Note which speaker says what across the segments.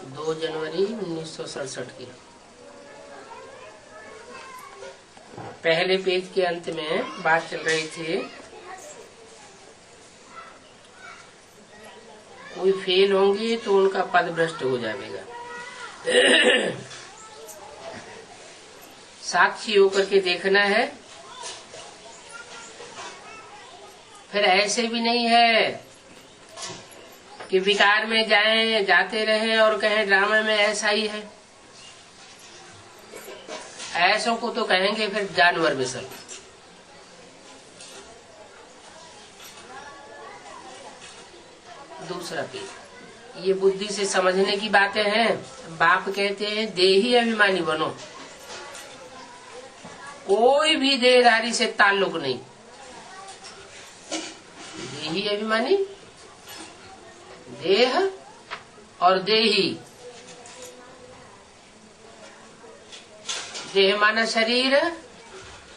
Speaker 1: 2 जनवरी 1967 की। पहले पेज के अंत में बात चल रही थी, कोई फेल होंगे तो उनका पद भ्रष्ट हो जाएगा। साक्षी होकर के देखना है। फिर ऐसे भी नहीं है कि विकार में जाते रहे और कहें ड्रामा में ऐसा ही है। ऐसों को तो कहेंगे फिर जानवर बिसल। दूसरा पेज, ये बुद्धि से समझने की बातें हैं। बाप कहते हैं देही अभिमानी बनो, कोई भी देहधारी से ताल्लुक नहीं। देही अभिमानी, देह और देही। देह माना शरीर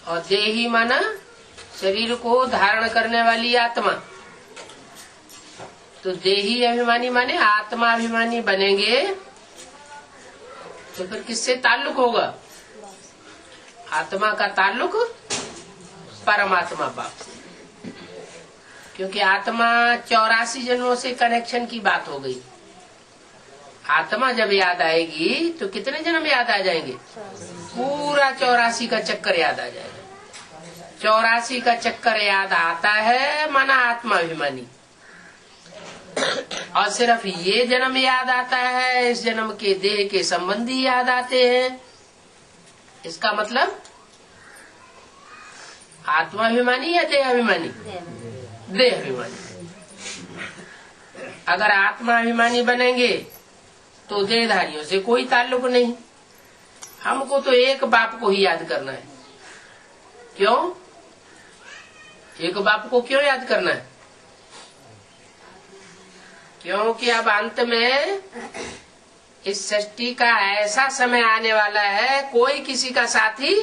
Speaker 1: और देही माना शरीर को धारण करने वाली आत्मा। तो देही अभिमानी माने आत्मा अभिमानी बनेंगे तो फिर किससे ताल्लुक होगा? आत्मा का ताल्लुक परमात्मा बाप से, क्योंकि आत्मा 84 जन्मों से कनेक्शन की बात हो गई। आत्मा जब याद आएगी तो कितने जन्म याद आ जाएंगे? पूरा 84 का चक्कर याद आ जाएगा। 84 का चक्कर याद आता है माना आत्मा अभिमानी। और सिर्फ ये जन्म याद आता है, इस जन्म के देह के संबंधी याद आते हैं। इसका मतलब आत्माभिमानी या देहाभिमानी? देहाभिमानी। अगर आत्माभिमानी बनेंगे तो देहधारियों से कोई ताल्लुक नहीं। हमको तो एक बाप को ही याद करना है। क्यों? एक बाप को क्यों याद करना है? क्योंकि अब अंत में इस सृष्टि का ऐसा समय आने वाला है, कोई किसी का साथी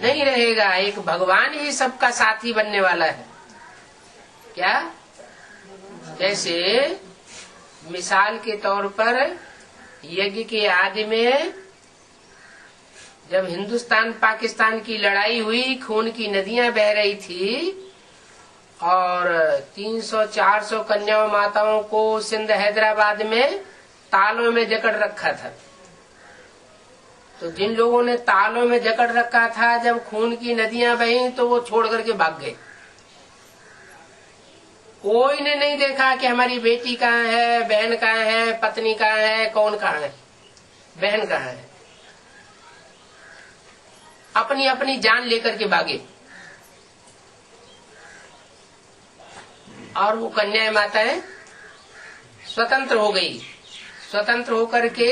Speaker 1: नहीं रहेगा। एक भगवान ही सबका साथी बनने वाला है। क्या? जैसे मिसाल के तौर पर यज्ञ के आदि में जब हिंदुस्तान पाकिस्तान की लड़ाई हुई, खून की नदियां बह रही थी और 300-400 कन्याओं माताओं को सिंध हैदराबाद में तालों में जकड़ रखा था। तो जिन लोगों ने तालों में जकड़ रखा था, जब खून की नदियां बही तो वो छोड़ करके भाग गए। कोई ने नहीं देखा कि हमारी बेटी कहाँ है, बहन कहाँ है, पत्नी कहाँ है, कौन कहाँ है, बहन कहाँ है। अपनी अपनी जान लेकर के भागे। और वो कन्याएं माताएं स्वतंत्र हो गई। स्वतंत्र होकर के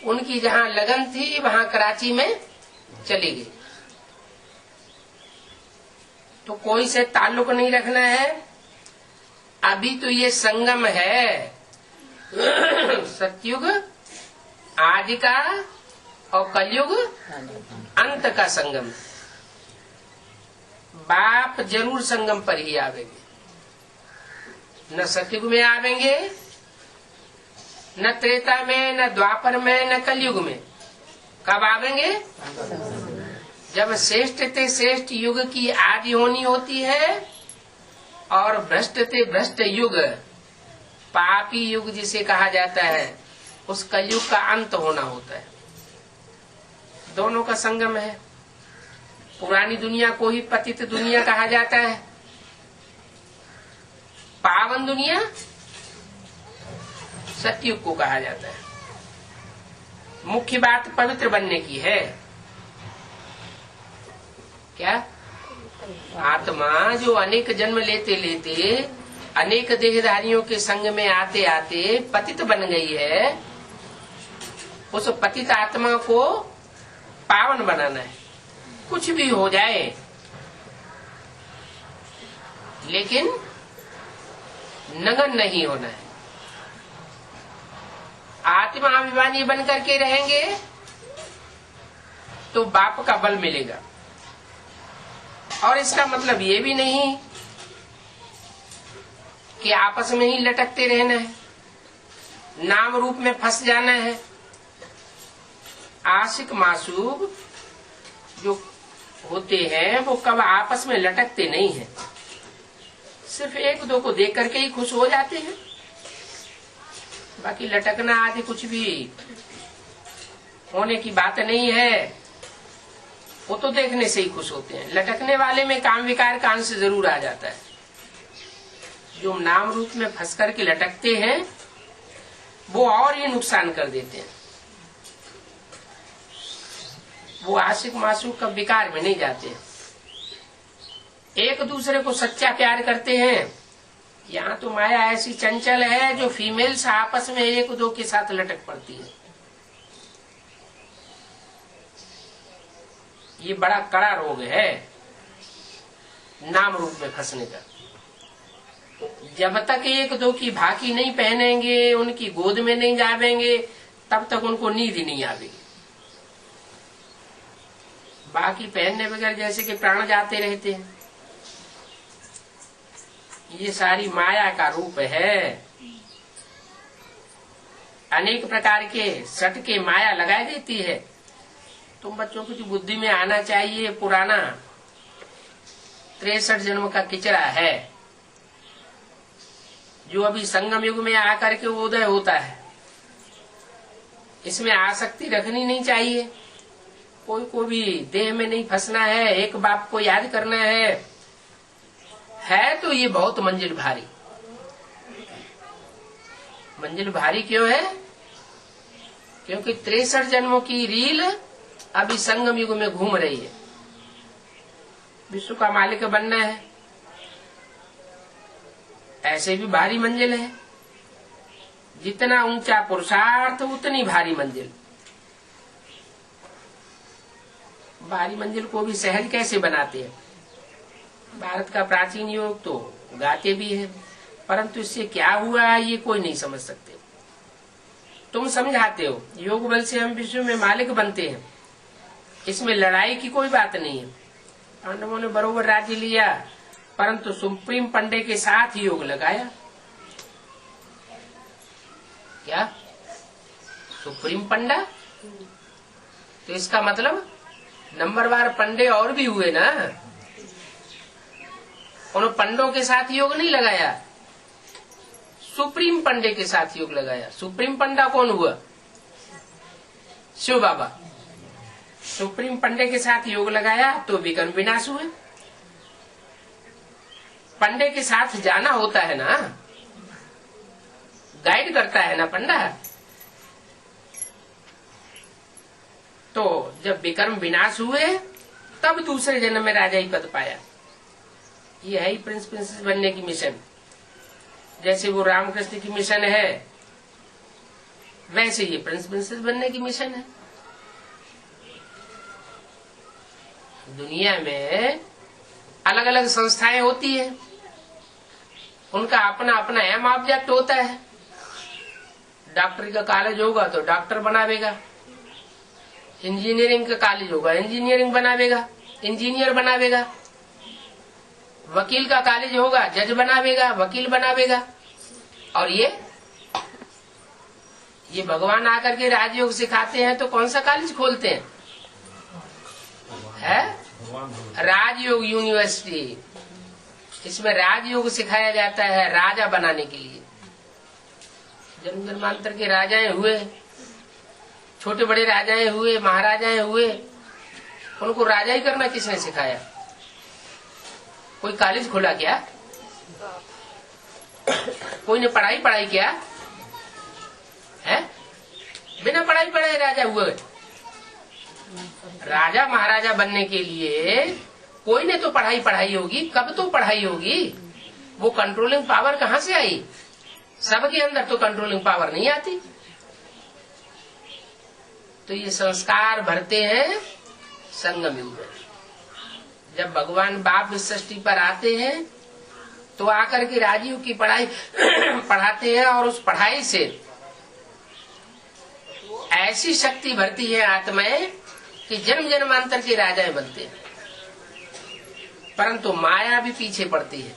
Speaker 1: उनकी जहाँ लगन थी वहाँ कराची में चली गई। तो कोई से ताल्लुक नहीं रखना है। अभी तो ये संगम है, सतयुग आदि का और कलयुग अंत का संगम। बाप जरूर संगम पर ही आवेंगे। न सतयुग में आवेंगे, न त्रेता में, न द्वापर में, न कलयुग में। कब आवेंगे? जब श्रेष्ठ ते श्रेष्ठ युग की आदि होनी होती है और भ्रष्ट ते भ्रष्ट युग, पापी युग जिसे कहा जाता है, उस कलयुग का अंत होना होता है। दोनों का संगम है। पुरानी दुनिया को ही पतित दुनिया कहा जाता है। पावन दुनिया सतयुग को कहा जाता है। मुख्य बात पवित्र बनने की है। क्या? आत्मा जो अनेक जन्म लेते लेते, अनेक देहधारियों के संग में आते आते पतित बन गई है, उस पतित आत्मा को पावन बनाना है। कुछ भी हो जाए, लेकिन नगन नहीं होना है। आत्मा अभिमानी बन करके रहेंगे तो बाप का बल मिलेगा। और इसका मतलब ये भी नहीं कि आपस में ही लटकते रहना है। नाम रूप में फंस जाना है। आशिक मासूक जो होते हैं वो कब आपस में लटकते नहीं हैं, सिर्फ एक दो को देख करके ही खुश हो जाते हैं। बाकी लटकना आदि कुछ भी होने की बात नहीं है, वो तो देखने से ही खुश होते हैं। लटकने वाले में काम विकार का अंश जरूर आ जाता है। जो नाम रूप में फंस करके लटकते हैं वो और ही नुकसान कर देते हैं। वो आशिक मासूक का विकार में नहीं जाते हैं, एक दूसरे को सच्चा प्यार करते हैं। यहाँ तो माया ऐसी चंचल है जो फीमेल्स आपस में एक दो के साथ लटक पड़ती है। ये बड़ा कड़ा रोग है नाम रूप में फंसने का। जब तक एक दो की भाकी नहीं पहनेंगे, उनकी गोद में नहीं जावेंगे, तब तक उनको नींद नहीं आवेगी। बाकी पहनने बगैर जैसे कि प्राण जाते रहते हैं। ये सारी माया का रूप है। अनेक प्रकार के सट के माया लगा देती है। तुम बच्चों की जो बुद्धि में आना चाहिए, पुराना 63 जन्म का किचरा है जो अभी संगम युग में आकर के उदय होता है। इसमें आसक्ति रखनी नहीं चाहिए। कोई को भी देह में नहीं फंसना है, एक बाप को याद करना है तो ये बहुत मंजिल भारी। मंजिल भारी क्यों है? क्योंकि 63 जन्मों की रील अभी संगम युग में घूम रही है। विश्व का मालिक बनना है, ऐसे भी भारी मंजिल है। जितना ऊंचा पुरुषार्थ उतनी भारी मंजिल। भारी मंजिल को भी सहज कैसे बनाते हैं? भारत का प्राचीन योग तो गाते भी है, परंतु इससे क्या हुआ ये कोई नहीं समझ सकते। तुम समझाते हो योग बल से हम विश्व में मालिक बनते हैं, इसमें लड़ाई की कोई बात नहीं है। पांडवों ने बरोबर राज्य लिया, परंतु सुप्रीम पंडे के साथ योग लगाया। क्या सुप्रीम पंडा? तो इसका मतलब नंबरवार पंडे और भी हुए ना। उन्होंने पंडों के साथ योग नहीं लगाया, सुप्रीम पंडे के साथ योग लगाया। सुप्रीम पंडा कौन हुआ? शिव बाबा। सुप्रीम पंडे के साथ योग लगाया तो विघ्न विनाश हुए। पंडे के साथ जाना होता है ना, गाइड करता है ना पंडा। तो जब विक्रम विनाश हुए तब दूसरे जन्म में राजा ही पद पाया। ये है ही प्रिंस प्रिंसेस बनने की मिशन। जैसे वो रामकृष्ण की मिशन है, वैसे ये प्रिंस प्रिंसेस बनने की मिशन है। दुनिया में अलग अलग संस्थाएं होती है, उनका अपना अपना एम ऑब्जेक्ट होता है। डॉक्टरी का कॉलेज होगा तो डॉक्टर बनावेगा, इंजीनियरिंग का कॉलेज होगा इंजीनियरिंग बनावेगा, इंजीनियर बनावेगा। वकील का कॉलेज होगा जज बनावेगा, वकील बनावेगा। और ये भगवान आकर के राजयोग सिखाते हैं तो कौन सा कॉलेज खोलते हैं? है राजयोग यूनिवर्सिटी। इसमें राजयोग सिखाया जाता है राजा बनाने के लिए। जन्म जन्मांतर के राजाएं हुए, छोटे बड़े राजाएं हुए, महाराजाएं हुए, उनको राजा ही करना किसने सिखाया? कोई कॉलेज खोला क्या? कोई ने पढ़ाई किया है? बिना पढ़ाई पढ़ाए राजा हुए। राजा महाराजा बनने के लिए कोई ने तो पढ़ाई होगी। कब तो पढ़ाई होगी? वो कंट्रोलिंग पावर कहाँ से आई? सबके अंदर तो कंट्रोलिंग पावर नहीं आती। तो ये संस्कार भरते हैं संगम युग में। जब भगवान बाप इस सृष्टि पर आते हैं तो आकर के राजयोग की पढ़ाई पढ़ाते हैं, और उस पढ़ाई से ऐसी शक्ति भरती है आत्माएं कि जन्म जन्मांतर के राजाएं बनते हैं। परंतु माया भी पीछे पड़ती है।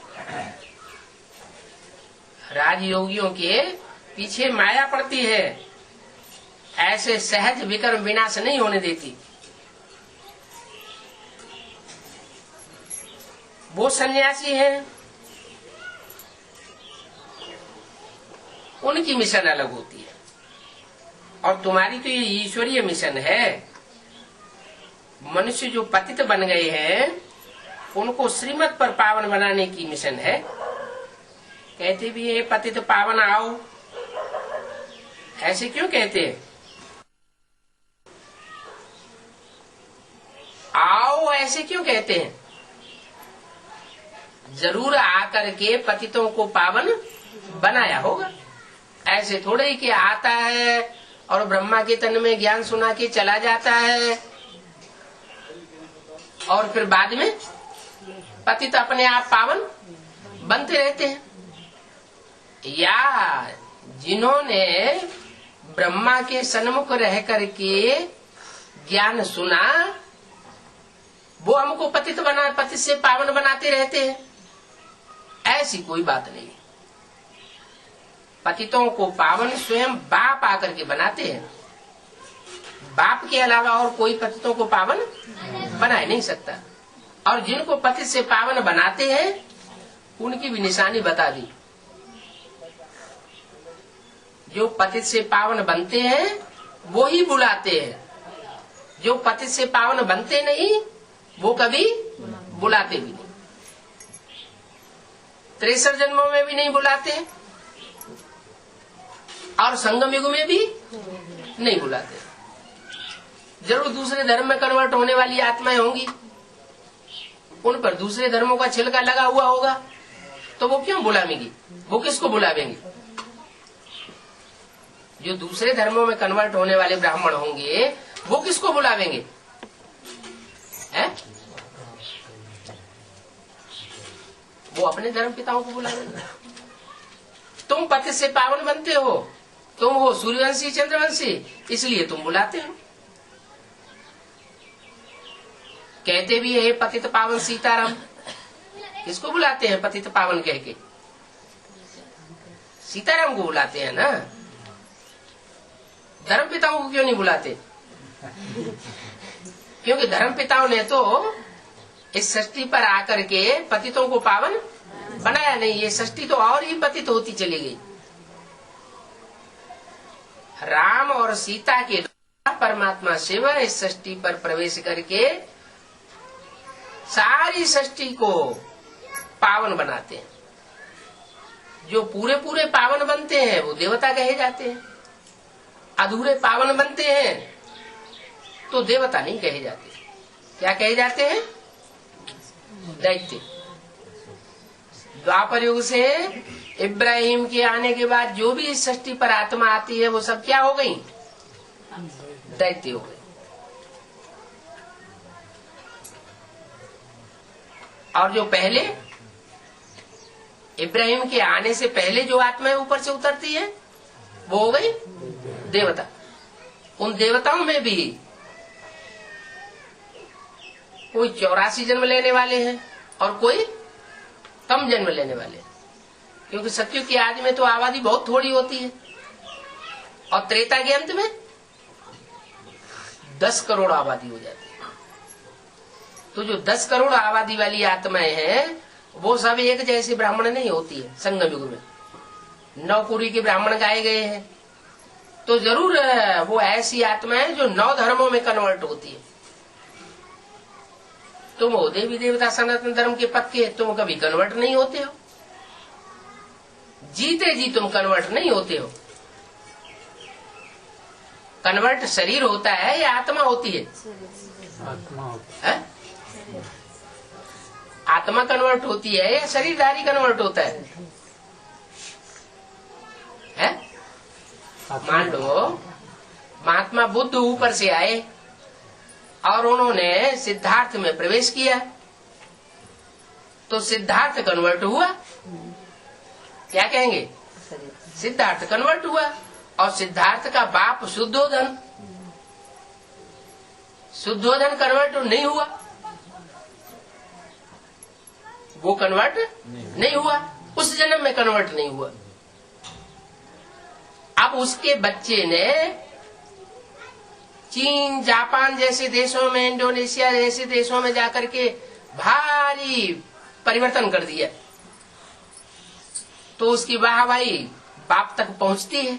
Speaker 1: राजयोगियों के पीछे माया पड़ती है, ऐसे सहज विकर्म विनाश नहीं होने देती। वो सन्यासी हैं, उनकी मिशन अलग होती है, और तुम्हारी तो ये ईश्वरीय मिशन है। मनुष्य जो पतित बन गए हैं उनको श्रीमत पर पावन बनाने की मिशन है। कहते भी है पतित पावन आओ, ऐसे क्यों कहते हैं? आओ ऐसे क्यों कहते हैं? जरूर आकर के पतितों को पावन बनाया होगा। ऐसे थोड़े ही कि आता है और ब्रह्मा के तन में ज्ञान सुना के चला जाता है और फिर बाद में पतित अपने आप पावन बनते रहते हैं। या जिन्होंने ब्रह्मा के सन्मुख रह करके ज्ञान सुना, वो हमको पतित से पावन बनाते रहते हैं, ऐसी कोई बात नहीं। पतितों को पावन स्वयं बाप आकर के बनाते हैं। बाप के अलावा और कोई पतितों को पावन बना नहीं सकता। और जिनको पतित से पावन बनाते हैं उनकी भी निशानी बता दी। जो पतित से पावन बनते हैं वो ही बुलाते हैं, जो पतित से पावन बनते नहीं वो कभी बुलाते भी नहीं। 63 जन्मों में भी नहीं बुलाते और संगम युग में भी नहीं बुलाते। जरूर दूसरे धर्म में कन्वर्ट होने वाली आत्माएं होंगी, उन पर दूसरे धर्मों का छिलका लगा हुआ होगा, तो वो क्यों बुलावेंगी? वो किसको बुलावेंगी? जो दूसरे धर्मों में कन्वर्ट होने वाले ब्राह्मण होंगे वो किसको बुलावेंगे? है? वो अपने धर्म पिताओं को बुलावेंगे। तुम पति से पावन बनते हो, तुम हो सूर्यवंशी चंद्रवंशी, इसलिए तुम बुलाते हो। कहते भी है पतित पावन सीताराम, किसको बुलाते हैं पतित पावन कह के? सीताराम को बुलाते हैं ना। धर्म पिताओं को क्यों नहीं बुलाते? क्योंकि धर्म पिताओं ने तो इस सृष्टि पर आकर के पतितों को पावन बनाया नहीं। ये सृष्टि तो और ही पतित होती चली गई। राम और सीता के द्वारा परमात्मा शिव इस सृष्टि पर प्रवेश करके सारी सृष्टि को पावन बनाते हैं। जो पूरे पूरे पावन बनते हैं वो देवता कहे जाते हैं, अधूरे पावन बनते हैं तो देवता नहीं कहे जाते। क्या कहे जाते हैं? दैत्य। द्वापर युग से इब्राहिम के आने के बाद जो भी इस सृष्टि पर आत्मा आती है वो सब क्या हो गई? दैत्य हो गई। और जो पहले इब्राहिम के आने से पहले जो आत्माएं ऊपर से उतरती है वो हो गई देवता। उन देवताओं में भी कोई 84 जन्म लेने वाले हैं और कोई कम जन्म लेने वाले हैं, क्योंकि सत्युग की आदि में तो आबादी बहुत थोड़ी होती है और त्रेता के अंत में 10 करोड़ आबादी हो जाती है। तो जो 10 करोड़ आबादी वाली आत्माएं हैं वो सब एक जैसे ब्राह्मण नहीं होती है। संगम युग में 9 कुरी के ब्राह्मण गाए गए हैं, तो जरूर वो ऐसी आत्माएं जो 9 धर्मों में कन्वर्ट होती है। तुम हो देवी देवता सनातन धर्म के पक्के, तुम कभी कन्वर्ट नहीं होते हो। जीते जी तुम कन्वर्ट नहीं होते हो। कन्वर्ट शरीर होता है या आत्मा होती है? आत्मा। आत्मा कन्वर्ट होती है या शरीरधारी कन्वर्ट होता है? मान लो महात्मा बुद्ध ऊपर से आए और उन्होंने सिद्धार्थ में प्रवेश किया, तो सिद्धार्थ कन्वर्ट हुआ। क्या कहेंगे? सिद्धार्थ कन्वर्ट हुआ। और सिद्धार्थ का बाप शुद्धोधन, शुद्धोधन कन्वर्ट नहीं हुआ, वो कन्वर्ट नहीं हुआ, उस जन्म में कन्वर्ट नहीं हुआ। उसके बच्चे ने चीन, जापान जैसे देशों में, इंडोनेशिया जैसे देशों में जाकर के भारी परिवर्तन कर दिया, तो उसकी वाहवाही बाप तक पहुंचती है।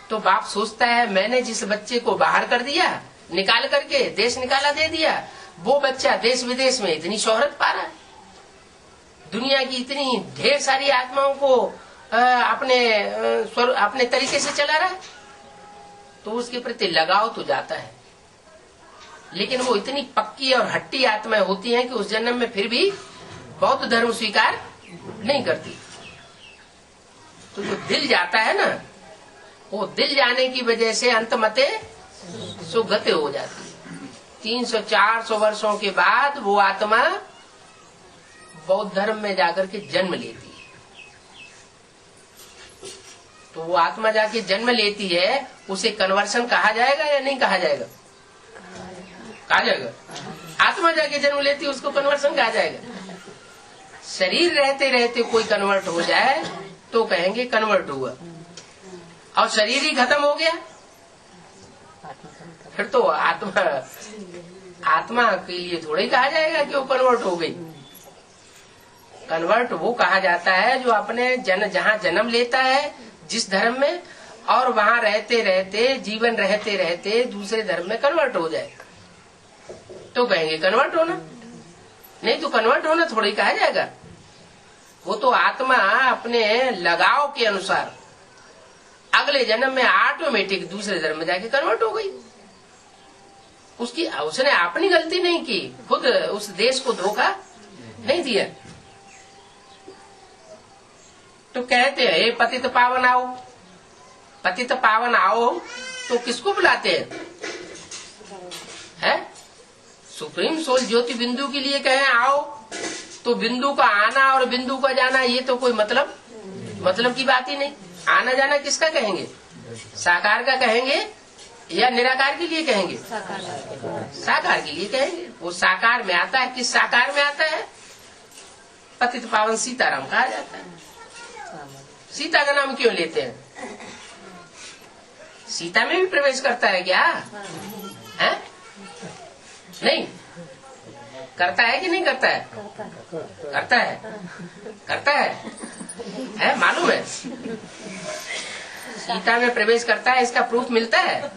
Speaker 1: तो बाप सोचता है मैंने जिस बच्चे को बाहर कर दिया, निकाल करके देश निकाला दे दिया, वो बच्चा देश विदेश में इतनी शोहरत पा रहा है, दुनिया की इतनी ढेर सारी आत्माओं को अपने तरीके से चला रहा है, तो उसके प्रति लगाव तो जाता है। लेकिन वो इतनी पक्की और हट्टी आत्माएं होती हैं कि उस जन्म में फिर भी बौद्ध धर्म स्वीकार नहीं करती। तो जो दिल जाता है ना, वो दिल जाने की वजह से अंतमते सुगते हो जाती। 300-400 वर्षों के बाद वो आत्मा बौद्ध धर्म में जाकर के जन्म लेती है। तो वो आत्मा जाके जन्म लेती है, उसे कन्वर्सन कहा जाएगा या नहीं कहा जाएगा? कहा जाएगा। आत्मा जाके जन्म लेती है, उसको कन्वर्सन कहा जाएगा। शरीर रहते रहते कोई कन्वर्ट हो जाए तो कहेंगे कन्वर्ट हुआ, और शरीर ही खत्म हो गया फिर तो आत्मा के लिए थोड़ा ही कहा जाएगा कि वो कन्वर्ट हो गई। कन्वर्ट वो कहा जाता है जो अपने जहाँ जन्म लेता है जिस धर्म में, और वहाँ रहते रहते, जीवन रहते रहते दूसरे धर्म में कन्वर्ट हो जाए तो कहेंगे कन्वर्ट होना। नहीं तो कन्वर्ट होना थोड़ा ही कहा जाएगा। वो तो आत्मा अपने लगाव के अनुसार अगले जन्म में ऑटोमेटिक दूसरे धर्म में जाके कन्वर्ट हो गई। उसने अपनी गलती नहीं की, खुद उस देश को धोखा नहीं दिया। तो कहते हैं पतित पावन आओ, पतित पावन आओ, तो किसको बुलाते हैं? सुप्रीम सोल ज्योति बिंदु के लिए कहें आओ, तो बिंदु का आना और बिंदु का जाना ये तो कोई मतलब की बात ही नहीं। आना जाना किसका कहेंगे? साकार का कहेंगे या निराकार के लिए कहेंगे? साकार के लिए कहेंगे। वो साकार में आता है। किस साकार में आता है? पतित पावन सीताराम कहा जाता है। सीता का नाम क्यों लेते हैं? सीता में भी प्रवेश करता है क्या? है? नहीं करता है कि नहीं करता है? करता है मालूम है। सीता में प्रवेश करता है, इसका प्रूफ मिलता है?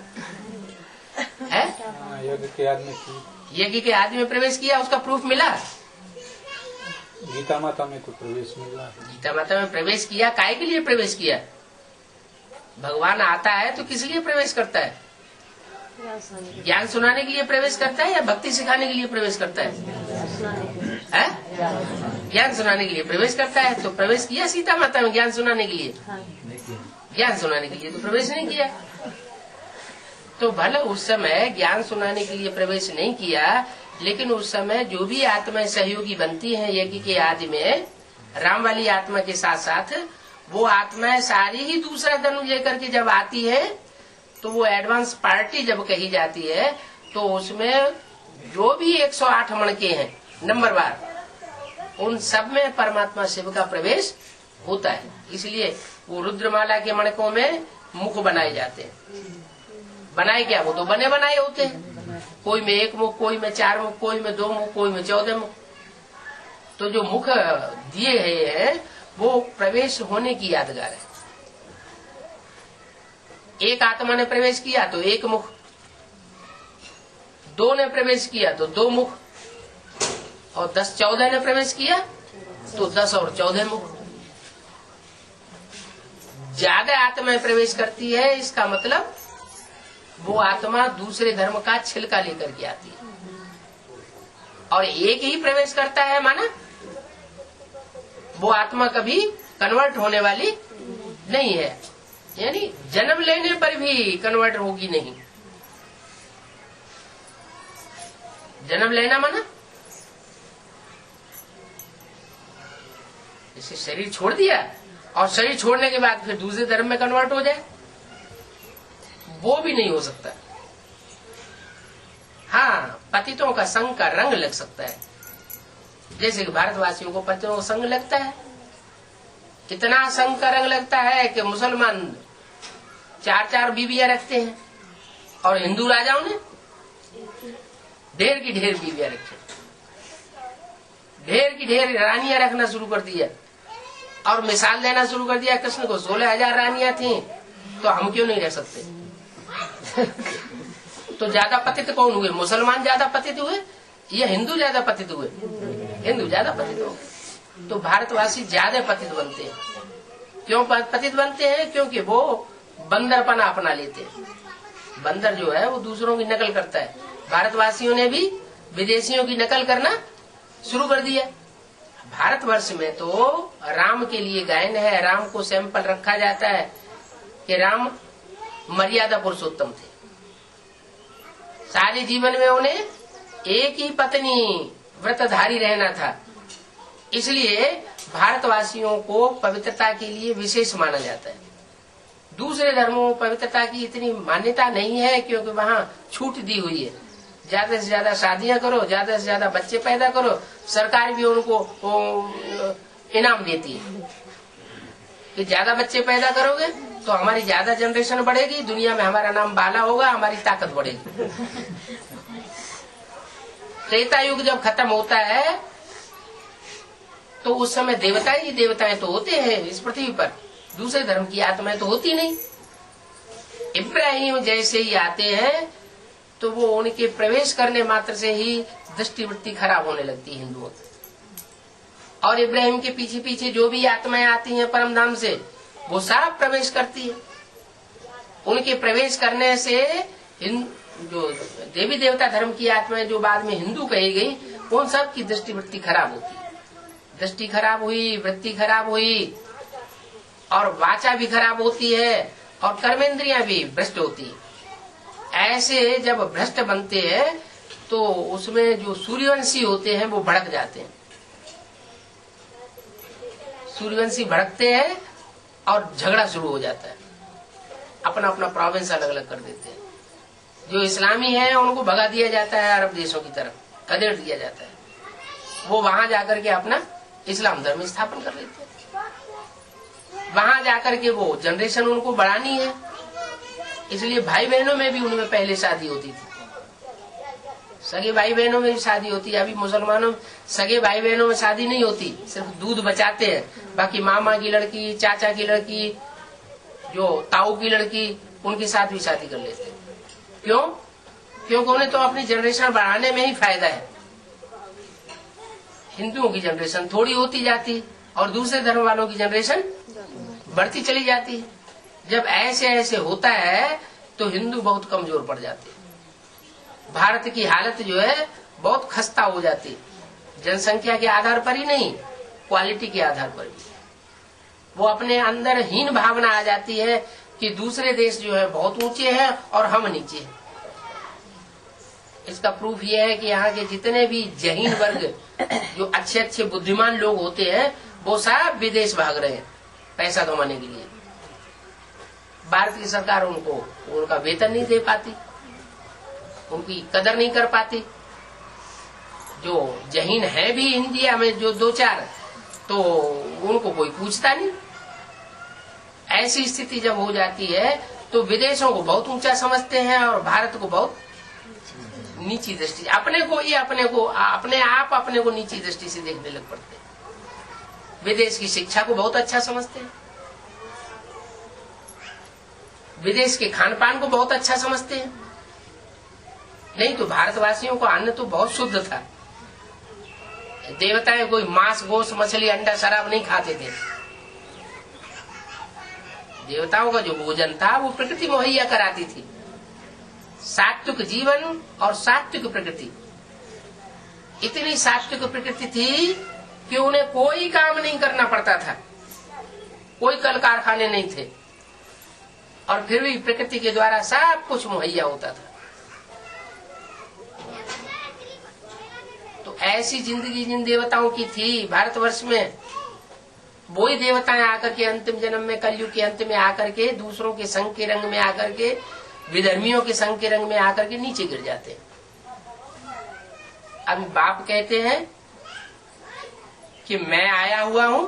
Speaker 1: यज्ञ के आदि में प्रवेश किया, उसका प्रूफ मिला?
Speaker 2: गीता माता में तो प्रवेश मिला।
Speaker 1: गीता माता में प्रवेश किया, काहे के लिए प्रवेश किया? भगवान आता है तो किस लिए प्रवेश करता है? ज्ञान सुनाने के लिए प्रवेश करता है या भक्ति सिखाने के लिए प्रवेश करता है? ज्ञान सुनाने के लिए प्रवेश करता है। तो प्रवेश किया सीता माता में ज्ञान सुनाने के लिए? ज्ञान सुनाने के लिए तो प्रवेश नहीं किया। तो भले उस समय ज्ञान सुनाने के लिए प्रवेश नहीं किया, लेकिन उस समय जो भी आत्माएं सहयोगी बनती हैं यज्ञ के आदि में, राम वाली आत्मा के साथ साथ वो आत्माएं सारी ही दूसरा धनुष लेकर के जब आती है, तो वो एडवांस पार्टी जब कही जाती है, तो उसमें जो भी 108 मणके हैं नंबरवार, उन सब में परमात्मा शिव का प्रवेश होता है। इसलिए वो रुद्रमाला के मणकों में मुख बनाए जाते हैं। बनाए क्या? वो तो बने बनाए होते हैं। कोई में 1 मुख, कोई में 4 मुख, कोई में 2 मुख, कोई में 14 मुख। तो जो मुख दिए हैं वो प्रवेश होने की यादगार है। एक आत्मा ने प्रवेश किया तो 1 मुख, 2 ने प्रवेश किया तो 2 मुख, और 10-14 ने प्रवेश किया तो 10 और 14 मुख। ज्यादा आत्माएं प्रवेश करती है, इसका मतलब वो आत्मा दूसरे धर्म का छिलका लेकर के आती है। और एक ही प्रवेश करता है माना वो आत्मा कभी कन्वर्ट होने वाली नहीं है, यानी जन्म लेने पर भी कन्वर्ट होगी नहीं। जन्म लेना माना इसे शरीर छोड़ दिया और शरीर छोड़ने के बाद फिर दूसरे धर्म में कन्वर्ट हो जाए, वो भी नहीं हो सकता। हाँ, पतितों का संग का रंग लग सकता है, जैसे कि भारतवासियों को पतितों का संग लगता है। कितना संग का रंग लगता है कि मुसलमान 4-4 बीवियां रखते हैं, और हिंदू राजाओं ने ढेर की ढेर बीवियां रखी, ढेर की ढेर रानियां रखना शुरू कर दिया, और मिसाल देना शुरू कर दिया। कृष्ण को 16,000 रानियां थी, तो हम क्यों नहीं रह सकते? तो ज्यादा पतित कौन हुए? मुसलमान ज्यादा पतित हुए या हिंदू ज्यादा पतित हुए? हिंदू ज्यादा पतित हो गए। तो भारतवासी ज्यादा पतित बनते हैं। क्यों पतित बनते हैं? क्योंकि वो बंदरपना अपना लेते हैं। बंदर जो है वो दूसरों की नकल करता है। भारतवासियों ने भी विदेशियों की नकल करना शुरू कर दिया। भारतवर्ष में तो राम के लिए गायन है, राम को सैंपल रखा जाता है कि राम मर्यादा पुरुषोत्तम थे। सारे जीवन में उन्हें एक ही पत्नी व्रतधारी रहना था, इसलिए भारतवासियों को पवित्रता के लिए विशेष माना जाता है। दूसरे धर्मों में पवित्रता की इतनी मान्यता नहीं है, क्योंकि वहाँ छूट दी हुई है। ज्यादा से ज्यादा शादियां करो, ज्यादा से ज्यादा बच्चे पैदा करो, सरकार भी उनको इनाम देती है कि ज्यादा बच्चे पैदा करोगे तो हमारी ज्यादा जनरेशन बढ़ेगी, दुनिया में हमारा नाम बाला होगा, हमारी ताकत बढ़ेगी। त्रेता युग जब खत्म होता है तो उस समय देवता ही देवताएं तो होते हैं इस पृथ्वी पर, दूसरे धर्म की आत्माएं तो होती नहीं। इब्राहिम जैसे ही आते हैं तो वो उनके प्रवेश करने मात्र से ही दृष्टिवृत्ति खराब होने लगती है हिंदुओं की। और इब्राहिम के पीछे पीछे जो भी आत्माएं आती हैं परम धाम से, वो सब प्रवेश करती है। उनके प्रवेश करने से जो देवी देवता धर्म की आत्माएं जो बाद में हिंदू कही गई, उन सब की दृष्टिवृत्ति खराब होती है। दृष्टि खराब हुई, वृत्ति खराब हुई, और वाचा भी खराब होती है, और कर्मेंद्रियां भी भ्रष्ट होती है। ऐसे जब भ्रष्ट बनते हैं तो उसमें जो सूर्यवंशी होते हैं वो भड़क जाते हैं। सूर्यवंशी भड़कते हैं और झगड़ा शुरू हो जाता है, अपना अपना प्रोविंस अलग अलग कर देते हैं। जो इस्लामी है उनको भगा दिया जाता है अरब देशों की तरफ, खदेड़ दिया जाता है। वो वहां जाकर के अपना इस्लाम धर्म स्थापन कर लेते हैं। वहां जाकर के वो जनरेशन उनको बढ़ानी है, इसलिए भाई बहनों में भी उनमें पहले शादी होती थी। सगे भाई बहनों में भी शादी होती है। अभी मुसलमानों सगे भाई बहनों में शादी नहीं होती, सिर्फ दूध बचाते हैं। बाकी मामा की लड़की, चाचा की लड़की, जो ताऊ की लड़की, उनके साथ भी शादी कर लेते हैं। क्यों? क्योंकि उन्हें तो अपनी जनरेशन बढ़ाने में ही फायदा है। हिंदुओं की जनरेशन थोड़ी होती जाती और दूसरे धर्म वालों की जनरेशन बढ़ती चली जाती है। जब ऐसे ऐसे होता है तो हिंदू बहुत कमजोर पड़ जाते हैं। भारत की हालत जो है बहुत खस्ता हो जाती है, जनसंख्या के आधार पर ही नहीं, क्वालिटी के आधार पर भी। वो अपने अंदर हीन भावना आ जाती है कि दूसरे देश जो है बहुत ऊंचे हैं और हम नीचे हैं। इसका प्रूफ ये है कि यहाँ के जितने भी जहीन वर्ग, जो अच्छे अच्छे बुद्धिमान लोग होते हैं, वो सब विदेश भाग रहे हैं पैसा कमाने के लिए। भारत की सरकार उनको उनका वेतन नहीं दे पाती, उनकी कदर नहीं कर पाती। जो जहीन है भी इंडिया में जो 2-4, तो उनको कोई पूछता नहीं। ऐसी स्थिति जब हो जाती है तो विदेशों को बहुत ऊंचा समझते हैं और भारत को बहुत नीची दृष्टि, अपने को नीची दृष्टि से देखने लग पड़ते हैं। विदेश की शिक्षा को बहुत अच्छा समझते हैं, विदेश के खान पान को बहुत अच्छा समझते हैं। नहीं तो भारतवासियों को अन्न तो बहुत शुद्ध था। देवताएं कोई मांस, गोश्त, मछली, अंडा, शराब नहीं खाते थे। देवताओं का जो भोजन था वो प्रकृति मुहैया कराती थी। सात्विक जीवन और सात्विक प्रकृति, इतनी सात्विक प्रकृति थी कि उन्हें कोई काम नहीं करना पड़ता था, कोई कल कारखाने नहीं थे, और फिर भी प्रकृति के द्वारा सब कुछ मुहैया होता था। तो ऐसी जिंदगी जिन देवताओं की थी भारतवर्ष में, वही देवताएं आकर के अंतिम जन्म में, कलयुग के अंत में आकर के दूसरों के संग के रंग में आकर के, विधर्मियों के संग के रंग में आकर के नीचे गिर जाते हैं। अभी बाप कहते हैं कि मैं आया हुआ हूं,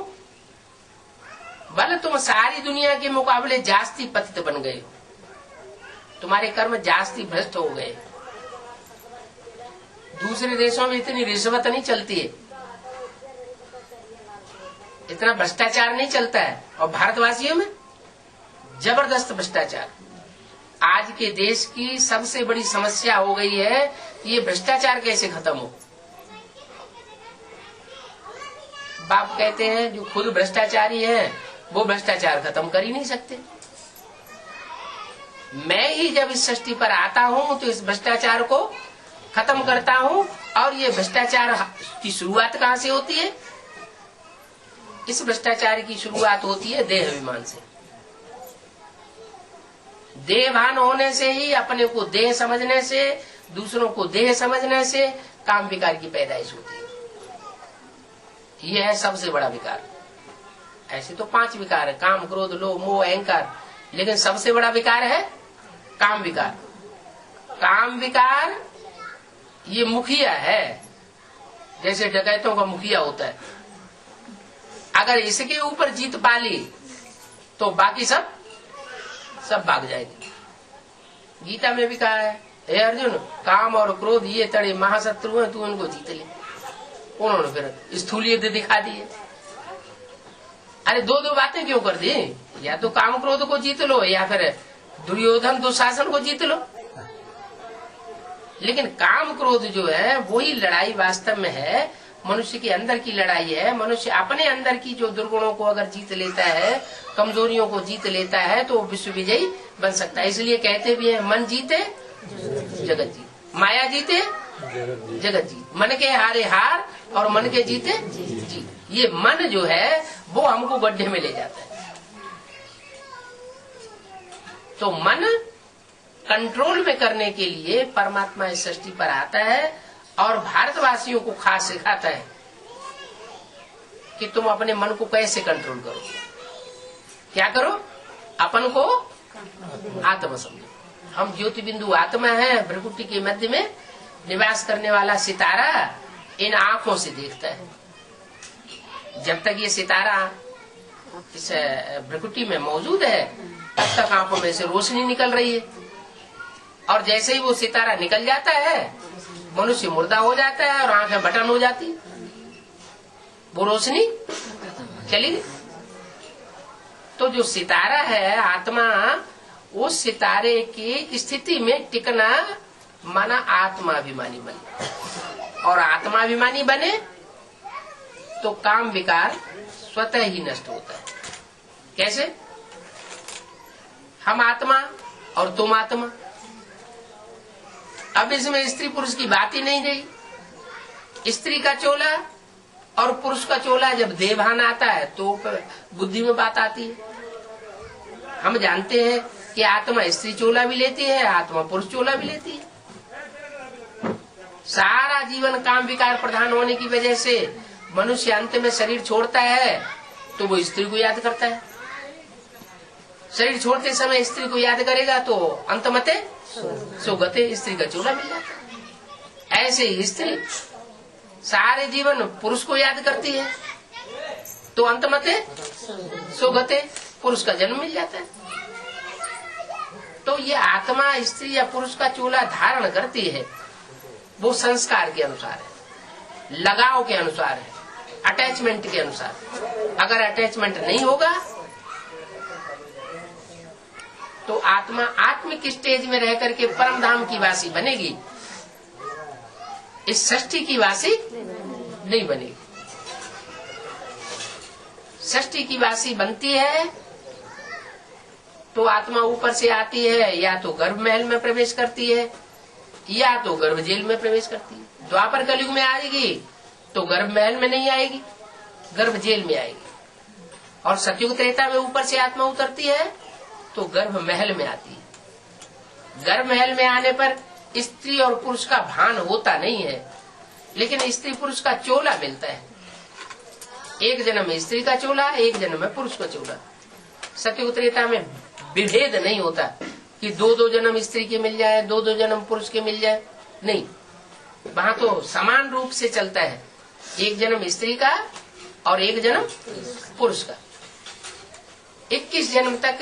Speaker 1: भले तुम सारी दुनिया के मुकाबले जास्ती पतित बन गए हो, तुम्हारे कर्म जास्ती भ्रष्ट हो गए। दूसरे देशों में इतनी रिश्वत नहीं चलती है, इतना भ्रष्टाचार नहीं चलता है, और भारतवासियों में जबरदस्त भ्रष्टाचार। आज के देश की सबसे बड़ी समस्या हो गई है कि ये भ्रष्टाचार कैसे खत्म हो। बाप कहते हैं जो खुद भ्रष्टाचारी है वो भ्रष्टाचार खत्म कर ही नहीं सकते। मैं ही जब इस सृष्टि पर आता हूँ तो इस भ्रष्टाचार को खत्म करता हूँ। और ये भ्रष्टाचार की शुरुआत कहाँ से होती है? इस भ्रष्टाचार की शुरुआत होती है देह अभिमान से। देहभान होने से ही, अपने को देह समझने से, दूसरों को देह समझने से काम विकार की पैदाइश होती है। यह है सबसे बड़ा विकार। ऐसे तो 5 विकार है, काम क्रोध लोभ मोह अहंकार, लेकिन सबसे बड़ा विकार है काम विकार। काम विकार ये मुखिया है, जैसे डकैतों का मुखिया होता है। अगर इसके ऊपर जीत पा ली तो बाकी सब भाग जाएंगे। गीता में भी कहा है, हे अर्जुन, काम और क्रोध ये तड़े महाशत्रु हैं, तू इनको जीत ले। उन्होंने फिर स्थूल युद्ध दिखा दिए। अरे 2 बातें क्यों कर दी? या तो काम क्रोध को जीत लो या फिर दुर्योधन दुशासन को जीत लो। लेकिन काम क्रोध जो है वही लड़ाई वास्तव में है, मनुष्य के अंदर की लड़ाई है। मनुष्य अपने अंदर की जो दुर्गुणों को अगर जीत लेता है, कमजोरियों को जीत लेता है, तो विश्व विजयी बन सकता है। इसलिए कहते भी है, मन जीते जगत जीत, माया जीते जगत जीत, मन के हारे हार और मन के जीते जीत। ये मन जो है वो हमको गड्ढे में ले जाता है। तो मन कंट्रोल में करने के लिए परमात्मा इस सृष्टि पर आता है और भारतवासियों को खास सिखाता है कि तुम अपने मन को कैसे कंट्रोल करो। क्या करो? अपन को आत्मा समझो। हम ज्योति बिंदु आत्मा है, भ्रकुटी के मध्य में निवास करने वाला सितारा इन आंखों से देखता है। जब तक ये सितारा इस भ्रकुटी में मौजूद है तब तक आंखों में से रोशनी निकल रही है, और जैसे ही वो सितारा निकल जाता है मनुष्य मुर्दा हो जाता है और आंखें बटन हो जाती है, वो रोशनी चली गई। तो जो सितारा है आत्मा, उस सितारे की स्थिति में टिकना माना आत्माभिमानी बने, और आत्माभिमानी बने तो काम विकार स्वतः ही नष्ट होता है। कैसे? हम आत्मा और तुम आत्मा। अब इसमें स्त्री पुरुष की बात ही नहीं रही। स्त्री का चोला और पुरुष का चोला जब देवभान आता है तो बुद्धि में बात आती है। हम जानते हैं कि आत्मा स्त्री चोला भी लेती है, आत्मा पुरुष चोला भी लेती है। सारा जीवन काम विकार प्रधान होने की वजह से मनुष्य अंत में शरीर छोड़ता है तो वो स्त्री को याद करता है। शरीर छोड़ते समय स्त्री को याद करेगा तो अंतमते सुगते, स्त्री का चोला मिल जाता है। ऐसे ही स्त्री सारे जीवन पुरुष को याद करती है तो अंतमते सुगते, पुरुष का जन्म मिल जाता है। तो ये आत्मा स्त्री या पुरुष का चोला धारण करती है, वो संस्कार के अनुसार है, लगाव के अनुसार है, अटैचमेंट के अनुसार। अगर अटैचमेंट नहीं होगा तो आत्मा आत्मिक स्टेज में रह करके परम धाम की वासी बनेगी, इस सृष्टि की वासी नहीं बनेगी। सृष्टि की वासी बनती है तो आत्मा ऊपर से आती है, या तो गर्भ महल में प्रवेश करती है या तो गर्भ जेल में प्रवेश करती है। द्वापर कलयुग में आएगी तो गर्भ महल में नहीं आएगी, गर्भ जेल में आएगी। और सतयुग त्रेता में ऊपर से आत्मा उतरती है तो गर्भ महल में आती है। गर्भ महल में आने पर स्त्री और पुरुष का भान होता नहीं है, लेकिन स्त्री पुरुष का चोला मिलता है। एक जन्म में स्त्री का चोला, एक जन्म में पुरुष का चोला। सतयुग त्रेता में विभेद नहीं होता कि 2-2 जन्म स्त्री के मिल जाए, 2-2 जन्म पुरुष के मिल जाए, नहीं। वहाँ तो समान रूप से चलता है, एक जन्म स्त्री का और एक जन्म पुरुष का। 21 जन्म तक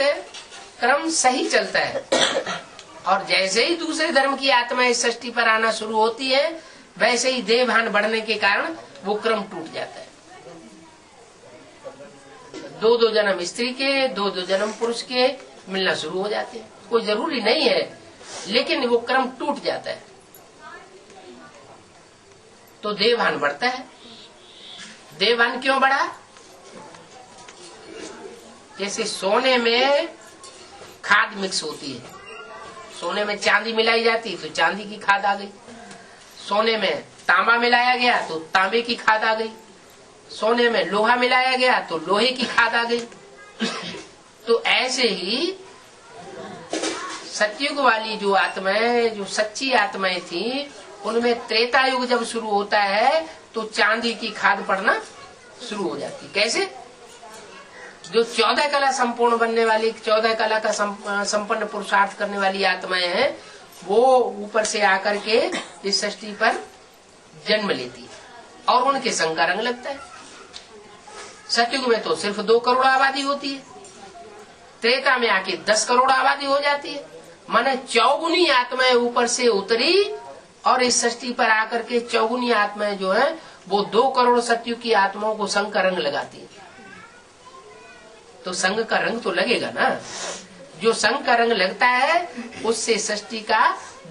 Speaker 1: क्रम सही चलता है। और जैसे ही दूसरे धर्म की आत्मा इस सृष्टि पर आना शुरू होती है, वैसे ही देह भान बढ़ने के कारण वो क्रम टूट जाता है। 2-2 जन्म स्त्री के, 2-2 जन्म पुरुष के मिलना शुरू हो जाते हैं। कोई जरूरी नहीं है, लेकिन वो क्रम टूट जाता है तो देवभान बढ़ता है। देवभान क्यों बढ़ा? जैसे सोने में खाद मिक्स होती है, सोने में चांदी मिलाई जाती तो चांदी की खाद आ गई, सोने में तांबा मिलाया गया तो तांबे की खाद आ गई, सोने में लोहा मिलाया गया तो लोहे की खाद आ गई। तो ऐसे ही सतयुग वाली जो आत्माएं, जो सच्ची आत्माएं थी, उनमें त्रेता युग जब शुरू होता है तो चांदी की खाद पड़ना शुरू हो जाती। कैसे? जो 14 कला संपूर्ण बनने वाली, 14 कला का संपन्न पुरुषार्थ करने वाली आत्माएं हैं, वो ऊपर से आकर के इस सृष्टि पर जन्म लेती है और उनके संग का रंग लगता है। सतयुग में तो सिर्फ 2 करोड़ आबादी होती है, त्रेता में आके 10 करोड़ आबादी हो जाती है। माने चौगुनी आत्माएं ऊपर से उतरी और इस सृष्टि पर आकर के चौगुनी आत्माएं जो है वो 2 करोड़ सतयुग की आत्माओं को संग का रंग लगाती है। तो संग का रंग तो लगेगा ना, जो संग का रंग लगता है उससे सृष्टि का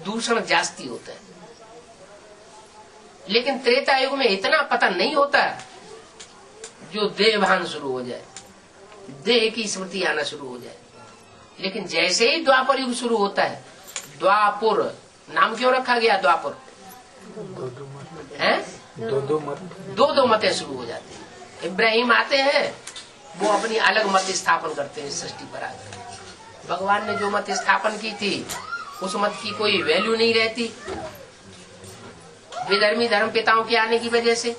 Speaker 1: दूषण जास्ती होता है। लेकिन त्रेता युग में इतना पतन नहीं होता जो देहभान शुरू हो जाए, देह की स्मृति आना शुरू हो जाए। लेकिन जैसे ही द्वापर युग शुरू होता है, द्वापुर नाम क्यों रखा गया द्वापुर? हैं? 2-2 मतें शुरू हो जाती है। इब्राहिम आते हैं, वो अपनी अलग मत स्थापन करते हैं इस सृष्टि पर आकर। भगवान ने जो मत स्थापन की थी उस मत की कोई वैल्यू नहीं रहती। विधर्मी धर्म पिताओं के आने की वजह से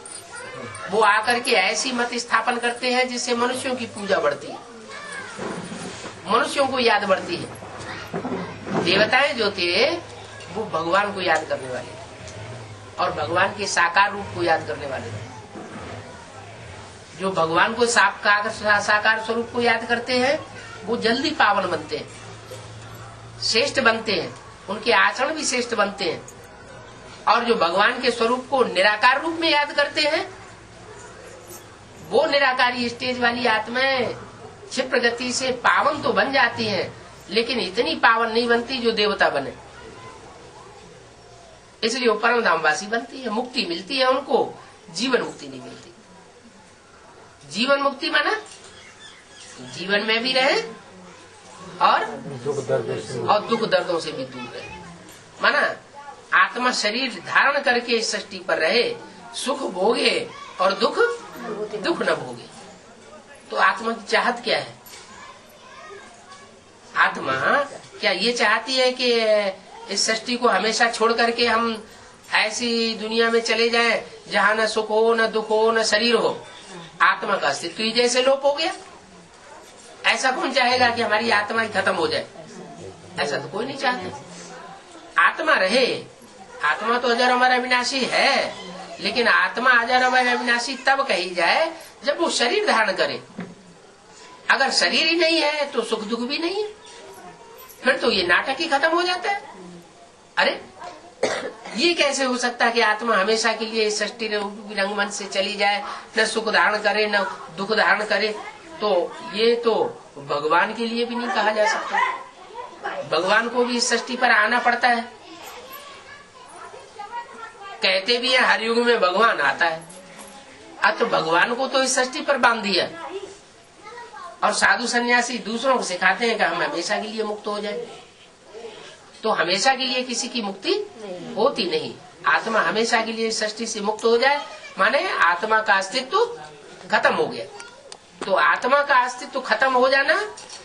Speaker 1: वो आकर के ऐसी मत स्थापन करते हैं जिससे मनुष्यों की पूजा बढ़ती है, मनुष्यों को याद बढ़ती है। देवताएं जो थे वो भगवान को याद करने वाले और भगवान के साकार रूप को याद करने वाले। जो भगवान को साकार स्वरूप को याद करते हैं वो जल्दी पावन बनते हैं, श्रेष्ठ बनते हैं, उनके आचरण भी श्रेष्ठ बनते हैं। और जो भगवान के स्वरूप को निराकार रूप में याद करते हैं, वो निराकारी स्टेज वाली आत्माएं क्षिप्र गति से पावन तो बन जाती हैं, लेकिन इतनी पावन नहीं बनती जो देवता बने। इसलिए वो परम धामवासी बनती है, मुक्ति मिलती है उनको, जीवन मुक्ति नहीं मिलती। जीवन मुक्ति माना जीवन में भी रहे और दुख दर्दों से भी दूर रहे। माना आत्मा शरीर धारण करके इस सृष्टि पर रहे, सुख भोगे और दुख न भोगे। तो आत्मा की चाहत क्या है? आत्मा क्या ये चाहती है कि इस सृष्टि को हमेशा छोड़ करके हम ऐसी दुनिया में चले जाएं जहाँ न सुख हो, न दुख हो, न शरीर हो? आत्मा का अस्तित्व ही जैसे लोप हो गया। ऐसा कौन चाहेगा कि हमारी आत्मा ही खत्म हो जाए? ऐसा तो कोई नहीं चाहता। आत्मा रहे, आत्मा तो अजर अमर अविनाशी है, लेकिन आत्मा अजर अमर अविनाशी तब कही जाए जब वो शरीर धारण करे। अगर शरीर ही नहीं है तो सुख दुख भी नहीं है, फिर तो ये नाटक ही खत्म हो जाता है। अरे ये कैसे हो सकता है कि आत्मा हमेशा के लिए सृष्टि रंगमंच से चली जाए, न सुख धारण करे न दुख धारण करे? तो ये तो भगवान के लिए भी नहीं कहा जा सकता। भगवान को भी इस सृष्टि पर आना पड़ता है। कहते भी है हर युग में भगवान आता है। अब तो भगवान को तो इस सृष्टि पर बांध दिया और साधु सन्यासी दूसरों को सिखाते हैं कि हम हमेशा के लिए मुक्त हो जाए। तो हमेशा के लिए किसी की मुक्ति होती नहीं। आत्मा हमेशा के लिए सृष्टि से मुक्त हो जाए माने आत्मा का अस्तित्व खत्म हो गया। तो आत्मा का अस्तित्व खत्म हो जाना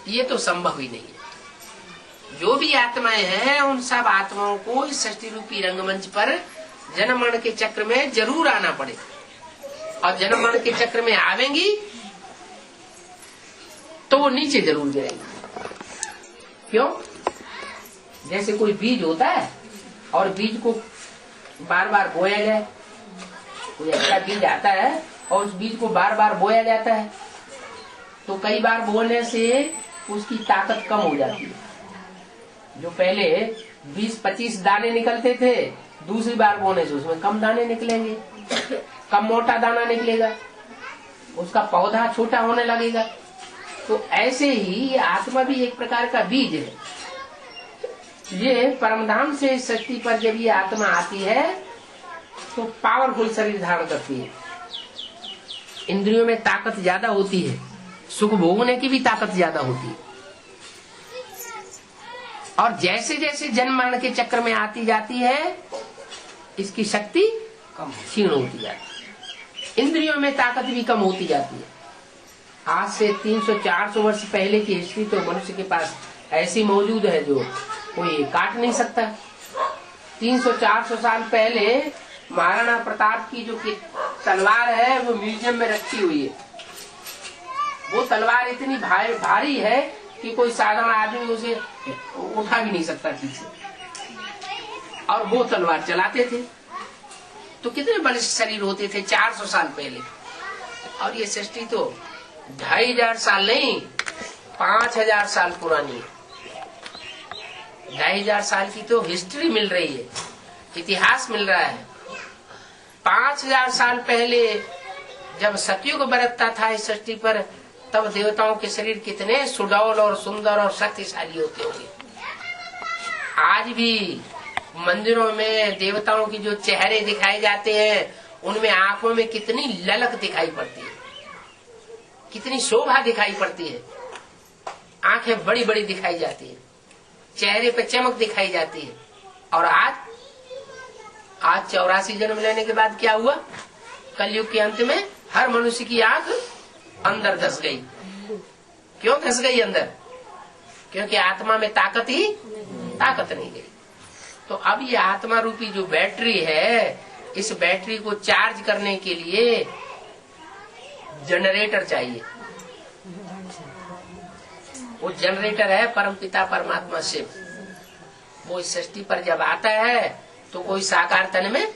Speaker 1: ये तो संभव ही नहीं है। जो भी आत्माएं हैं उन सब आत्माओं को इस सृष्टि रूपी रंगमंच पर जन्म मरण के चक्र में जरूर आना पड़े, और जन्म मरण के चक्र में आवेंगी तो वो नीचे जरूर गिरेंगी। क्यों? जैसे कोई बीज होता है और बीज को बार बार बोया जाए, कोई अच्छा बीज आता है और उस बीज को बार बार बोया जाता है, तो कई बार बोने से उसकी ताकत कम हो जाती है। जो पहले 20-25 दाने निकलते थे, दूसरी बार बोने से उसमें कम दाने निकलेंगे, कम मोटा दाना निकलेगा, उसका पौधा छोटा होने लगेगा। तो ऐसे ही ये आत्मा भी एक प्रकार का बीज है। ये परमधाम से इस सृष्टि पर जब ये आत्मा आती है तो पावरफुल शरीर धारण करती है। इंद्रियों में ताकत ज्यादा होती है, सुख भोगने की भी ताकत ज्यादा होती है। और जैसे जैसे जन्म मरण के चक्र में आती जाती है, इसकी शक्ति कम क्षीण होती जाती है, इंद्रियों में ताकत भी कम होती जाती है। आज से 300-400 वर्ष पहले की हिस्ट्री तो मनुष्य के पास ऐसी मौजूद है जो कोई काट नहीं सकता। 300-400 साल पहले महाराणा प्रताप की जो तलवार है वो म्यूजियम में रखी हुई है। वो तलवार इतनी भारी है कि कोई साधारण आदमी उसे उठा भी नहीं सकता ठीक से, और वो तलवार चलाते थे। तो कितने बड़े शरीर होते थे 400 साल पहले। और ये सृष्टि तो 2500 साल नहीं, 5000 साल पुरानी है। 2500 साल की तो हिस्ट्री मिल रही है, इतिहास मिल रहा है। 5000 साल पहले जब सतयुग बरतता था इस सृष्टि पर, तब देवताओं के शरीर कितने सुडौल और सुंदर और शक्तिशाली होते होंगे। आज भी मंदिरों में देवताओं की जो चेहरे दिखाए जाते हैं, उनमें आंखों में कितनी ललक दिखाई पड़ती है, कितनी शोभा दिखाई पड़ती है। आंखें बड़ी बड़ी दिखाई जाती है, चेहरे पे चमक दिखाई जाती है। और आज 84 जन्म लेने के बाद क्या हुआ? कलयुग के अंत में हर मनुष्य की आंख अंदर धस गई। क्यों धस गई अंदर? क्योंकि आत्मा में ताकत नहीं गई। तो अब ये आत्मा रूपी जो बैटरी है, इस बैटरी को चार्ज करने के लिए जनरेटर चाहिए। वो जनरेटर है परमपिता परमात्मा शिव। वो इस सृष्टि पर जब आता है तो कोई साकार तन में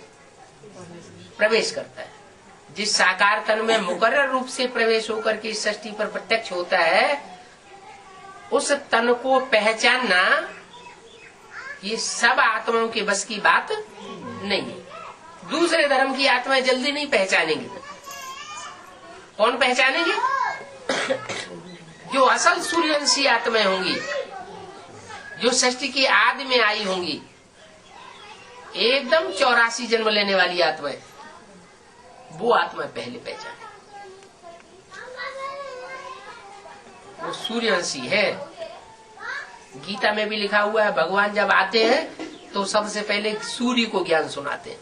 Speaker 1: प्रवेश करता है। जिस साकार तन में मुकर्रर रूप से प्रवेश होकर के इस सृष्टि पर प्रत्यक्ष होता है, उस तन को पहचानना ये सब आत्माओं के बस की बात नहीं है। दूसरे धर्म की आत्माएं जल्दी नहीं पहचानेंगी। कौन पहचानेंगे? जो असल सूर्यवंशी आत्माएं होंगी, जो सृष्टि की आदि में आई होंगी, एकदम 84 जन्म लेने वाली आत्माएं, वो आत्मा पहले पहचाने। वो सूर्यवंशी है। गीता में भी लिखा हुआ है, भगवान जब आते हैं तो सबसे पहले सूर्य को ज्ञान सुनाते हैं।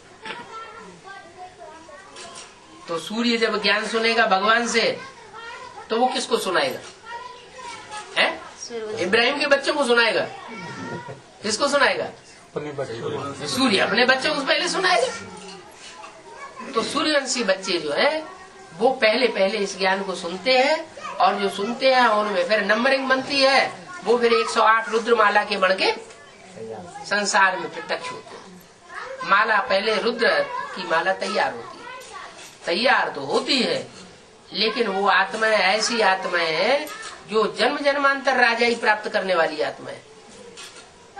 Speaker 1: तो सूर्य जब ज्ञान सुनेगा भगवान से, तो वो किसको सुनाएगा? इब्राहिम के बच्चों को सुनाएगा। किसको सुनाएगा? सूर्य अपने बच्चों को पहले सुनाएगा। तो सूर्यवंशी बच्चे जो है वो पहले इस ज्ञान को सुनते हैं, और जो सुनते हैं उनमें फिर नंबरिंग बनती है। वो फिर 108 रुद्रमाला के बन के संसार में प्रत्यक्ष होते हैं। माला पहले रुद्र की माला तैयार होती है, तैयार तो होती है, लेकिन वो आत्माएं ऐसी आत्माएं हैं जो जन्म जन्मांतर राजाई प्राप्त करने वाली आत्मा है।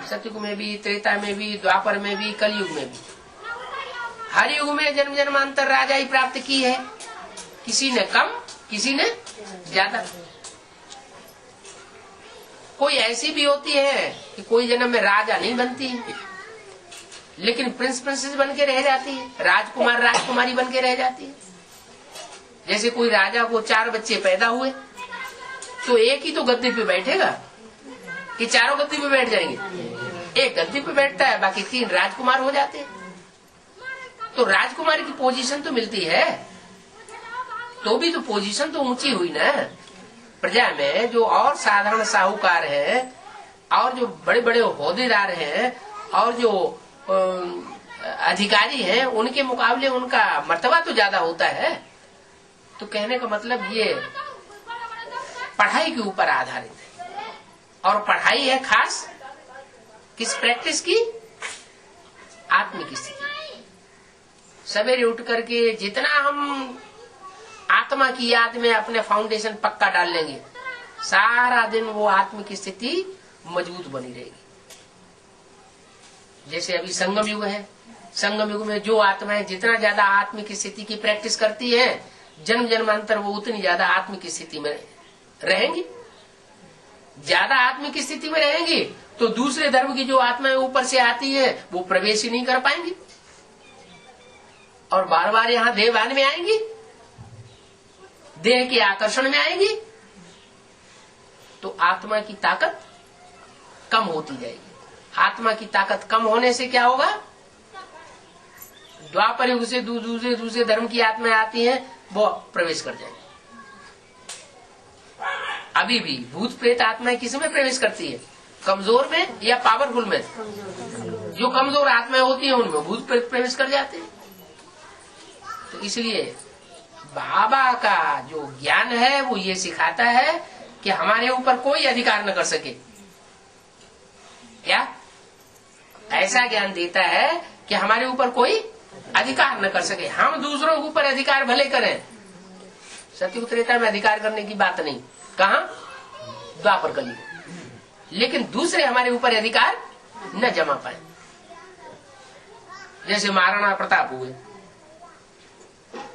Speaker 1: सतयुग में भी, त्रेता में भी, द्वापर में भी, कलयुग में भी, हर युग में जन्म जन्मांतर राजाई प्राप्त की है। किसी ने कम, किसी ने ज्यादा। कोई ऐसी भी होती है कि कोई जन्म में राजा नहीं बनती है, लेकिन प्रिंस प्रिंसेस बन के रह जाती है, राजकुमार राजकुमारी बन के रह जाती है। जैसे कोई राजा को 4 बच्चे पैदा हुए, तो एक ही तो गद्दी पे बैठेगा कि चारों गद्दी पे बैठ जाएंगे? एक गद्दी पे बैठता है, बाकी 3 राजकुमार हो जाते हैं। तो राजकुमारी की पोजीशन तो मिलती है, तो भी तो पोजीशन तो ऊंची हुई ना। प्रजा में जो और साधारण साहूकार है, और जो बड़े बड़े ओहदेदार हैं, और जो अधिकारी हैं, उनके मुकाबले उनका मर्तबा तो ज्यादा होता है। तो कहने का मतलब ये पढ़ाई के ऊपर आधारित है। और पढ़ाई है खास किस प्रैक्टिस की? आत्मिक स्थिति। सवेरे उठ करके जितना हम आत्मा की याद में अपने फाउंडेशन पक्का डाल लेंगे, सारा दिन वो आत्मिक स्थिति मजबूत बनी रहेगी। जैसे अभी संगम युग है, संगम युग में जो आत्माएं जितना ज्यादा आत्मिक स्थिति की प्रैक्टिस करती है, जन्म जन्मांतर वो उतनी ज्यादा आत्मिक स्थिति में रहेंगी। ज्यादा आत्मिक स्थिति में रहेंगी तो दूसरे धर्म की जो आत्माएं ऊपर से आती है वो प्रवेश ही नहीं कर पाएंगी और बार बार यहाँ देहभान में आएंगी, देह के आकर्षण में आएंगी, तो आत्मा की ताकत कम होती जाएगी। आत्मा की ताकत कम होने से क्या होगा, द्वापर युग से दूसरे धर्म की आत्माएं आती हैं, वो प्रवेश कर जाएंगी। अभी भी भूत प्रेत आत्माएं किस में प्रवेश करती है, कमजोर में या पावरफुल में? जो कमजोर आत्माएं होती हैं उनमें भूत प्रेत प्रवेश कर जाते हैं। तो इसलिए बाबा का जो ज्ञान है वो ये सिखाता है कि हमारे ऊपर कोई अधिकार न कर सके। क्या ऐसा ज्ञान देता है कि हमारे ऊपर कोई अधिकार न कर सके। हम दूसरों के ऊपर अधिकार भले करें, सत्युग त्रेता में अधिकार करने की बात नहीं, कहाँ द्वापर कली, लेकिन दूसरे हमारे ऊपर अधिकार न जमा पाए। जैसे महाराणा प्रताप हुए,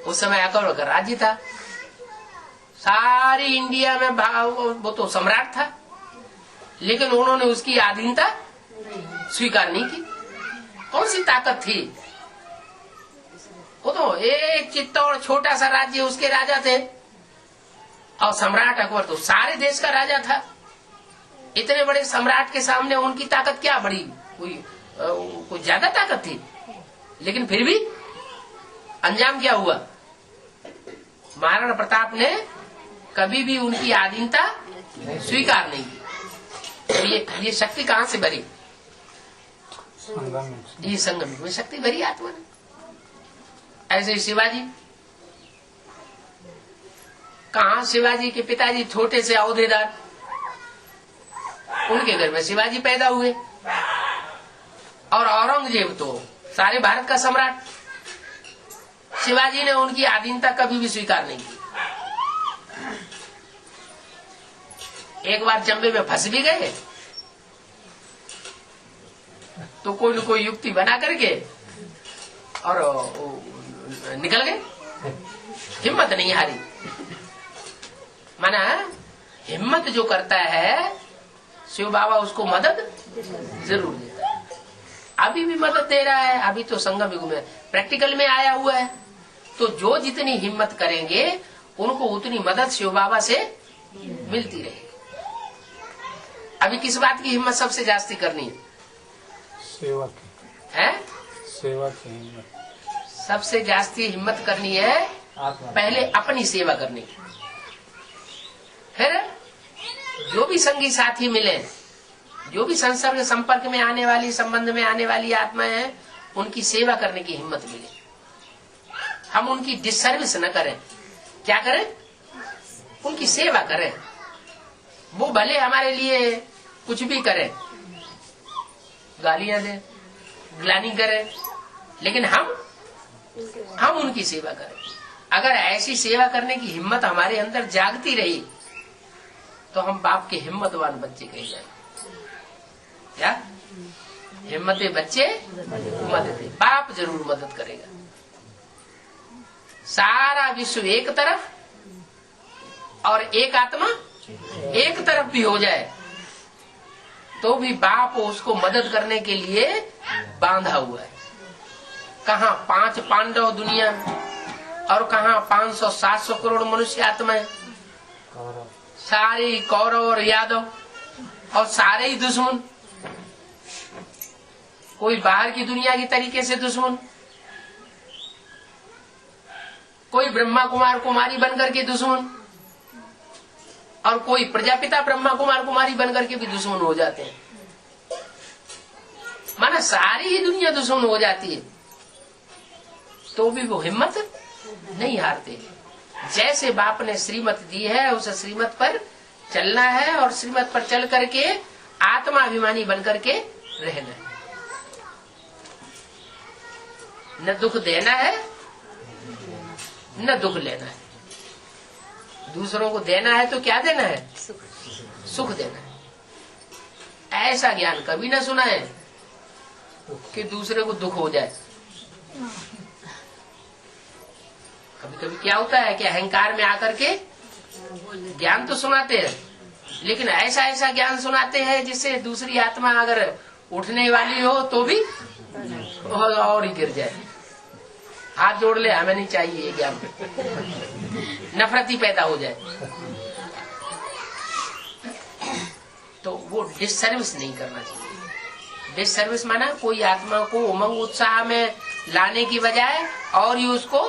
Speaker 1: उस समय अकबर का राज्य था, सारी इंडिया में वो तो सम्राट था, लेकिन उन्होंने उसकी अधीनता स्वीकार नहीं की। कौन सी ताकत थी? वो तो एक चित्तौड़ छोटा सा राज्य, उसके राजा थे, और सम्राट अकबर तो सारे देश का राजा था। इतने बड़े सम्राट के सामने उनकी ताकत क्या बड़ी, कोई ज्यादा ताकत थी? लेकिन फिर भी अंजाम क्या हुआ, महाराणा प्रताप ने कभी भी उनकी अधीनता स्वीकार नहीं की। तो ये शक्ति कहाँ से भरी? ये संगम में शक्ति भरी आत्मा ने। ऐसे ही शिवाजी, कहा शिवाजी के पिताजी छोटे से औहदेदार, उनके घर में शिवाजी पैदा हुए, और औरंगजेब तो सारे भारत का सम्राट। शिवाजी ने उनकी अधीनता कभी भी स्वीकार नहीं की। एक बार चंबे में फंस भी गए तो कोई न कोई युक्ति बना करके और निकल गए, हिम्मत नहीं हारी। माना हिम्मत जो करता है शिव बाबा उसको मदद जरूर देता है। अभी भी मदद दे रहा है, अभी तो संगम युग में प्रैक्टिकल में आया हुआ है। तो जो जितनी हिम्मत करेंगे उनको उतनी मदद शिव बाबा से मिलती रहेगी। अभी किस बात की हिम्मत सबसे जास्ती करनी है?
Speaker 2: सेवा की
Speaker 1: है,
Speaker 2: सेवा की हिम्मत
Speaker 1: सबसे जास्ती हिम्मत करनी है पहले अपनी सेवा करने की। फिर जो भी संगी साथी मिले, जो भी संसर्ग संपर्क में आने वाली, संबंध में आने वाली आत्माएं हैं, उनकी सेवा करने की हिम्मत मिले। हम उनकी डिसर्विस न करें। क्या करें? उनकी सेवा करें। वो भले हमारे लिए कुछ भी करें, गालियां दें, ग्लानि करें, लेकिन हम उनकी सेवा करें। अगर ऐसी सेवा करने की हिम्मत हमारे अंदर जागती रही तो हम बाप के हिम्मतवान बच्चे कहे जाए। क्या हिम्मते बच्चे मदद, बाप जरूर मदद करेगा। सारा विश्व एक तरफ और एक आत्मा एक तरफ भी हो जाए तो भी बाप उसको मदद करने के लिए बांधा हुआ है। कहाँ 5 पांडव दुनिया और कहाँ 500-700 करोड़ मनुष्य आत्माएं, सारे कौरव और यादव और सारे ही दुश्मन। कोई बाहर की दुनिया की तरीके से दुश्मन, कोई ब्रह्मा कुमार कुमारी बनकर के दुश्मन, और कोई प्रजापिता ब्रह्मा कुमार कुमारी बनकर के भी दुश्मन हो जाते हैं। माना सारी ही दुनिया दुश्मन हो जाती है तो भी वो हिम्मत नहीं हारते। जैसे बाप ने श्रीमत दी है उस श्रीमत पर चलना है और श्रीमत पर चल करके आत्माभिमानी बनकर के रहना है। न दुख देना है न दुख लेना है। दूसरों को देना है तो क्या देना है? सुख देना है। ऐसा ज्ञान कभी न सुना है कि दूसरे को दुख हो जाए। कभी कभी क्या होता है कि अहंकार में आकर के ज्ञान तो सुनाते हैं, लेकिन ऐसा ऐसा ज्ञान सुनाते हैं जिससे दूसरी आत्मा अगर उठने वाली हो तो भी और ही गिर जाए, हाथ जोड़ ले, हमें नहीं चाहिए ये ज्ञान, नफरत ही पैदा हो जाए। तो वो डिससर्विस नहीं करना चाहिए। डिससर्विस माना कोई आत्मा को उमंग उत्साह में लाने की बजाय और ही उसको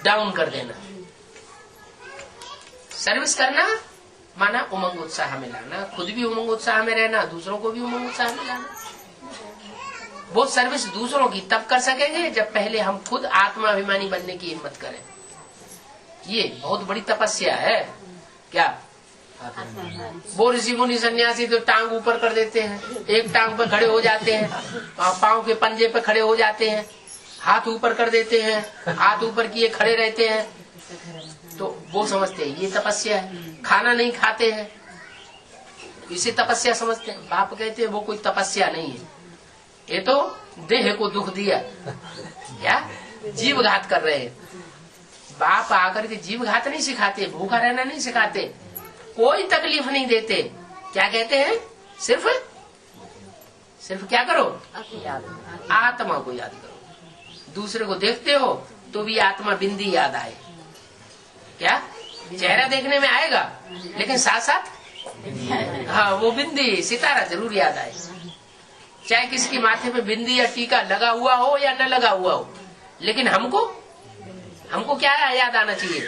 Speaker 1: डाउन कर देना। सर्विस करना माना उमंग उत्साह में लाना, खुद भी उमंग उत्साह में रहना, दूसरों को भी उमंग उत्साह में लाना। वो सर्विस दूसरों की तब कर सकेंगे जब पहले हम खुद आत्माभिमानी बनने की हिम्मत करें। ये बहुत बड़ी तपस्या है। क्या वो ऋषि मुनि सन्यासी तो टांग ऊपर कर देते हैं, एक टांग पर खड़े हो जाते हैं, पांव के पंजे पर खड़े हो जाते हैं, हाथ ऊपर कर देते हैं, हाथ ऊपर किए खड़े रहते हैं, तो वो समझते हैं ये तपस्या है। खाना नहीं खाते हैं, इसे तपस्या समझते हैं। बाप कहते हैं वो कोई तपस्या नहीं है, ये तो देह को दुख दिया, क्या जीव घात कर रहे हैं। बाप आकर के जीव घात नहीं सिखाते, भूखा रहना नहीं सिखाते, कोई तकलीफ नहीं देते। क्या कहते हैं? सिर्फ क्या करो? आत्मा को याद करो। दूसरे को देखते हो तो भी आत्मा बिंदी याद आए। क्या चेहरा देखने में आएगा, लेकिन साथ साथ हाँ वो बिंदी सितारा जरूर याद आए। चाहे किसके माथे पे बिंदी या टीका लगा हुआ हो या न लगा हुआ हो, लेकिन हमको क्या याद आना चाहिए?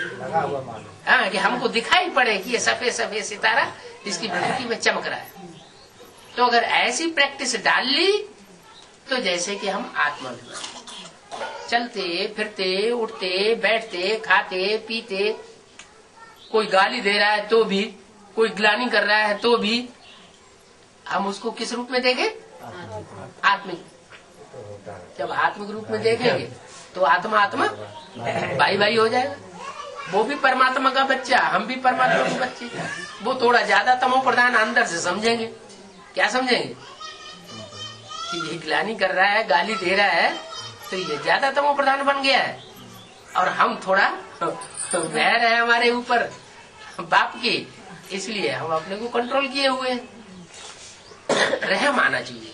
Speaker 1: हाँ, कि हमको दिखाई पड़े कि ये सफेद सफेद सितारा इसकी विभूति में चमक रहा है। तो अगर ऐसी प्रैक्टिस डाल ली तो जैसे कि हम आत्मा में चलते फिरते उठते बैठते खाते पीते, कोई गाली दे रहा है तो भी, कोई ग्लानि कर रहा है तो भी हम उसको किस रूप में देखें? आत्मिक। जब आत्मिक रूप में देखेंगे तो आत्मा आत्मा भाई भाई हो जाएगा। वो भी परमात्मा का बच्चा, हम भी परमात्मा के बच्चे। वो थोड़ा ज्यादा तमो प्रधान अंदर से समझेंगे। क्या समझेंगे? कि ये ग्लानि कर रहा है, गाली दे रहा है, तो ये ज्यादा तमो प्रधान बन गया है, और हम थोड़ा मेहर है हमारे ऊपर बाप की, इसलिए हम अपने को कंट्रोल किए हुए हैं। रहम आना चाहिए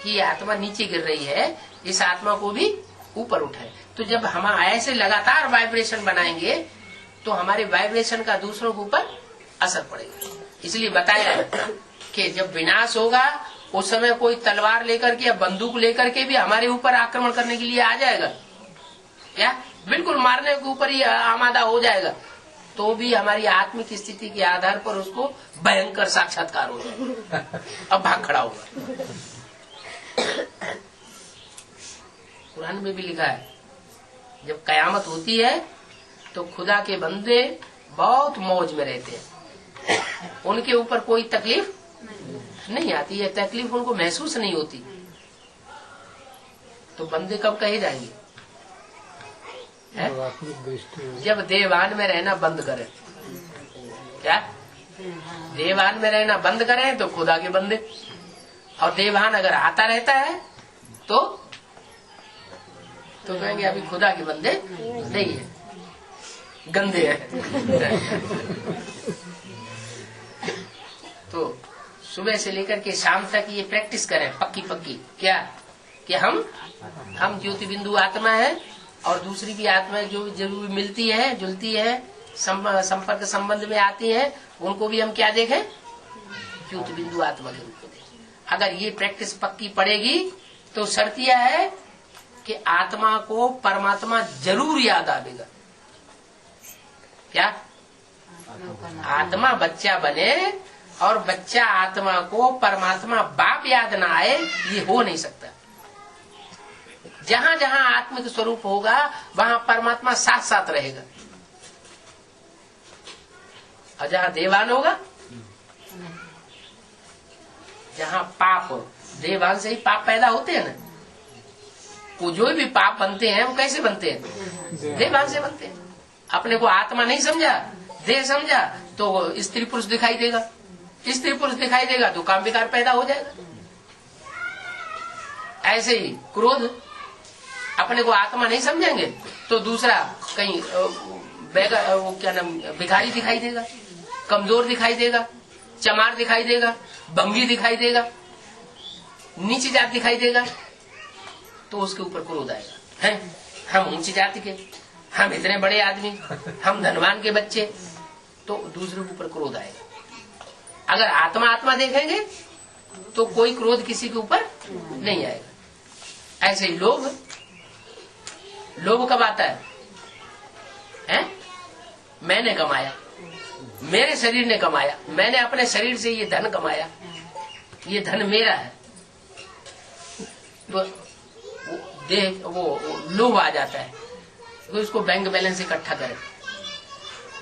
Speaker 1: कि ये आत्मा नीचे गिर रही है, इस आत्मा को भी ऊपर उठाए। तो जब हम ऐसे लगातार वाइब्रेशन बनाएंगे तो हमारे वाइब्रेशन का दूसरों के ऊपर असर पड़ेगा। इसलिए बताया कि जब विनाश होगा उस समय कोई तलवार लेकर के या बंदूक लेकर के भी हमारे ऊपर आक्रमण करने के लिए आ जाएगा, क्या बिल्कुल मारने के ऊपर ही आमादा हो जाएगा, तो भी हमारी आत्मिक स्थिति के आधार पर उसको भयंकर साक्षात्कार हो जाएगा, अब भाग खड़ा होगा। कुरान में भी लिखा है जब कयामत होती है तो खुदा के बंदे बहुत मौज में रहते हैं, उनके ऊपर कोई तकलीफ नहीं आती है, तकलीफ उनको महसूस नहीं होती। तो बंदे कब कहे जाएंगे? जब देवान में रहना बंद करें। क्या देवान में रहना बंद करें तो खुदा के बंदे, और देवान अगर आता रहता है तो कहेंगे अभी खुदा के बंदे नहीं है, गंदे हैं। तो सुबह से लेकर के शाम तक ये प्रैक्टिस करें पक्की। क्या कि हम ज्योति बिंदु आत्मा है, और दूसरी भी आत्मा जो जरूर मिलती है जुलती है संपर्क संबंध में आती है, उनको भी हम क्या देखें? ज्योति बिंदु आत्मा के रूप में देखें। अगर ये प्रैक्टिस पक्की पड़ेगी तो शर्त यह है कि आत्मा को परमात्मा जरूर याद आएगा। क्या आत्मा बच्चा बने और बच्चा आत्मा को परमात्मा बाप याद ना आए, ये हो नहीं सकता। जहां जहां आत्मिक स्वरूप होगा वहां परमात्मा साथ साथ रहेगा, और जहां देवान होगा, जहां पाप हो, देवान से ही पाप पैदा होते हैं ना। वो जो भी पाप बनते हैं वो कैसे बनते हैं? देवान से बनते हैं। अपने को आत्मा नहीं समझा, देह समझा, तो स्त्री पुरुष दिखाई देगा, स्त्री पुरुष दिखाई देगा तो काम विकार पैदा हो जाएगा। ऐसे ही क्रोध, अपने को आत्मा नहीं समझेंगे तो दूसरा कहीं वो क्या नाम, भिखारी दिखाई देगा, कमजोर दिखाई देगा, चमार दिखाई देगा, भंगी दिखाई देगा, नीची जात दिखाई देगा, तो उसके ऊपर क्रोध आएगा। हैं, हम ऊंची जाति के, हम इतने बड़े आदमी, हम धनवान के बच्चे, तो दूसरे के ऊपर क्रोध आएगा। अगर आत्मा आत्मा देखेंगे तो कोई क्रोध किसी के ऊपर नहीं आएगा। ऐसे ही लोभ, लोभ कब आता है? मैंने कमाया, मेरे शरीर ने कमाया, मैंने अपने शरीर से ये धन कमाया, ये धन मेरा है, तो वो लोभ आ जाता है। तो इसको बैंक बैलेंस इकट्ठा करें।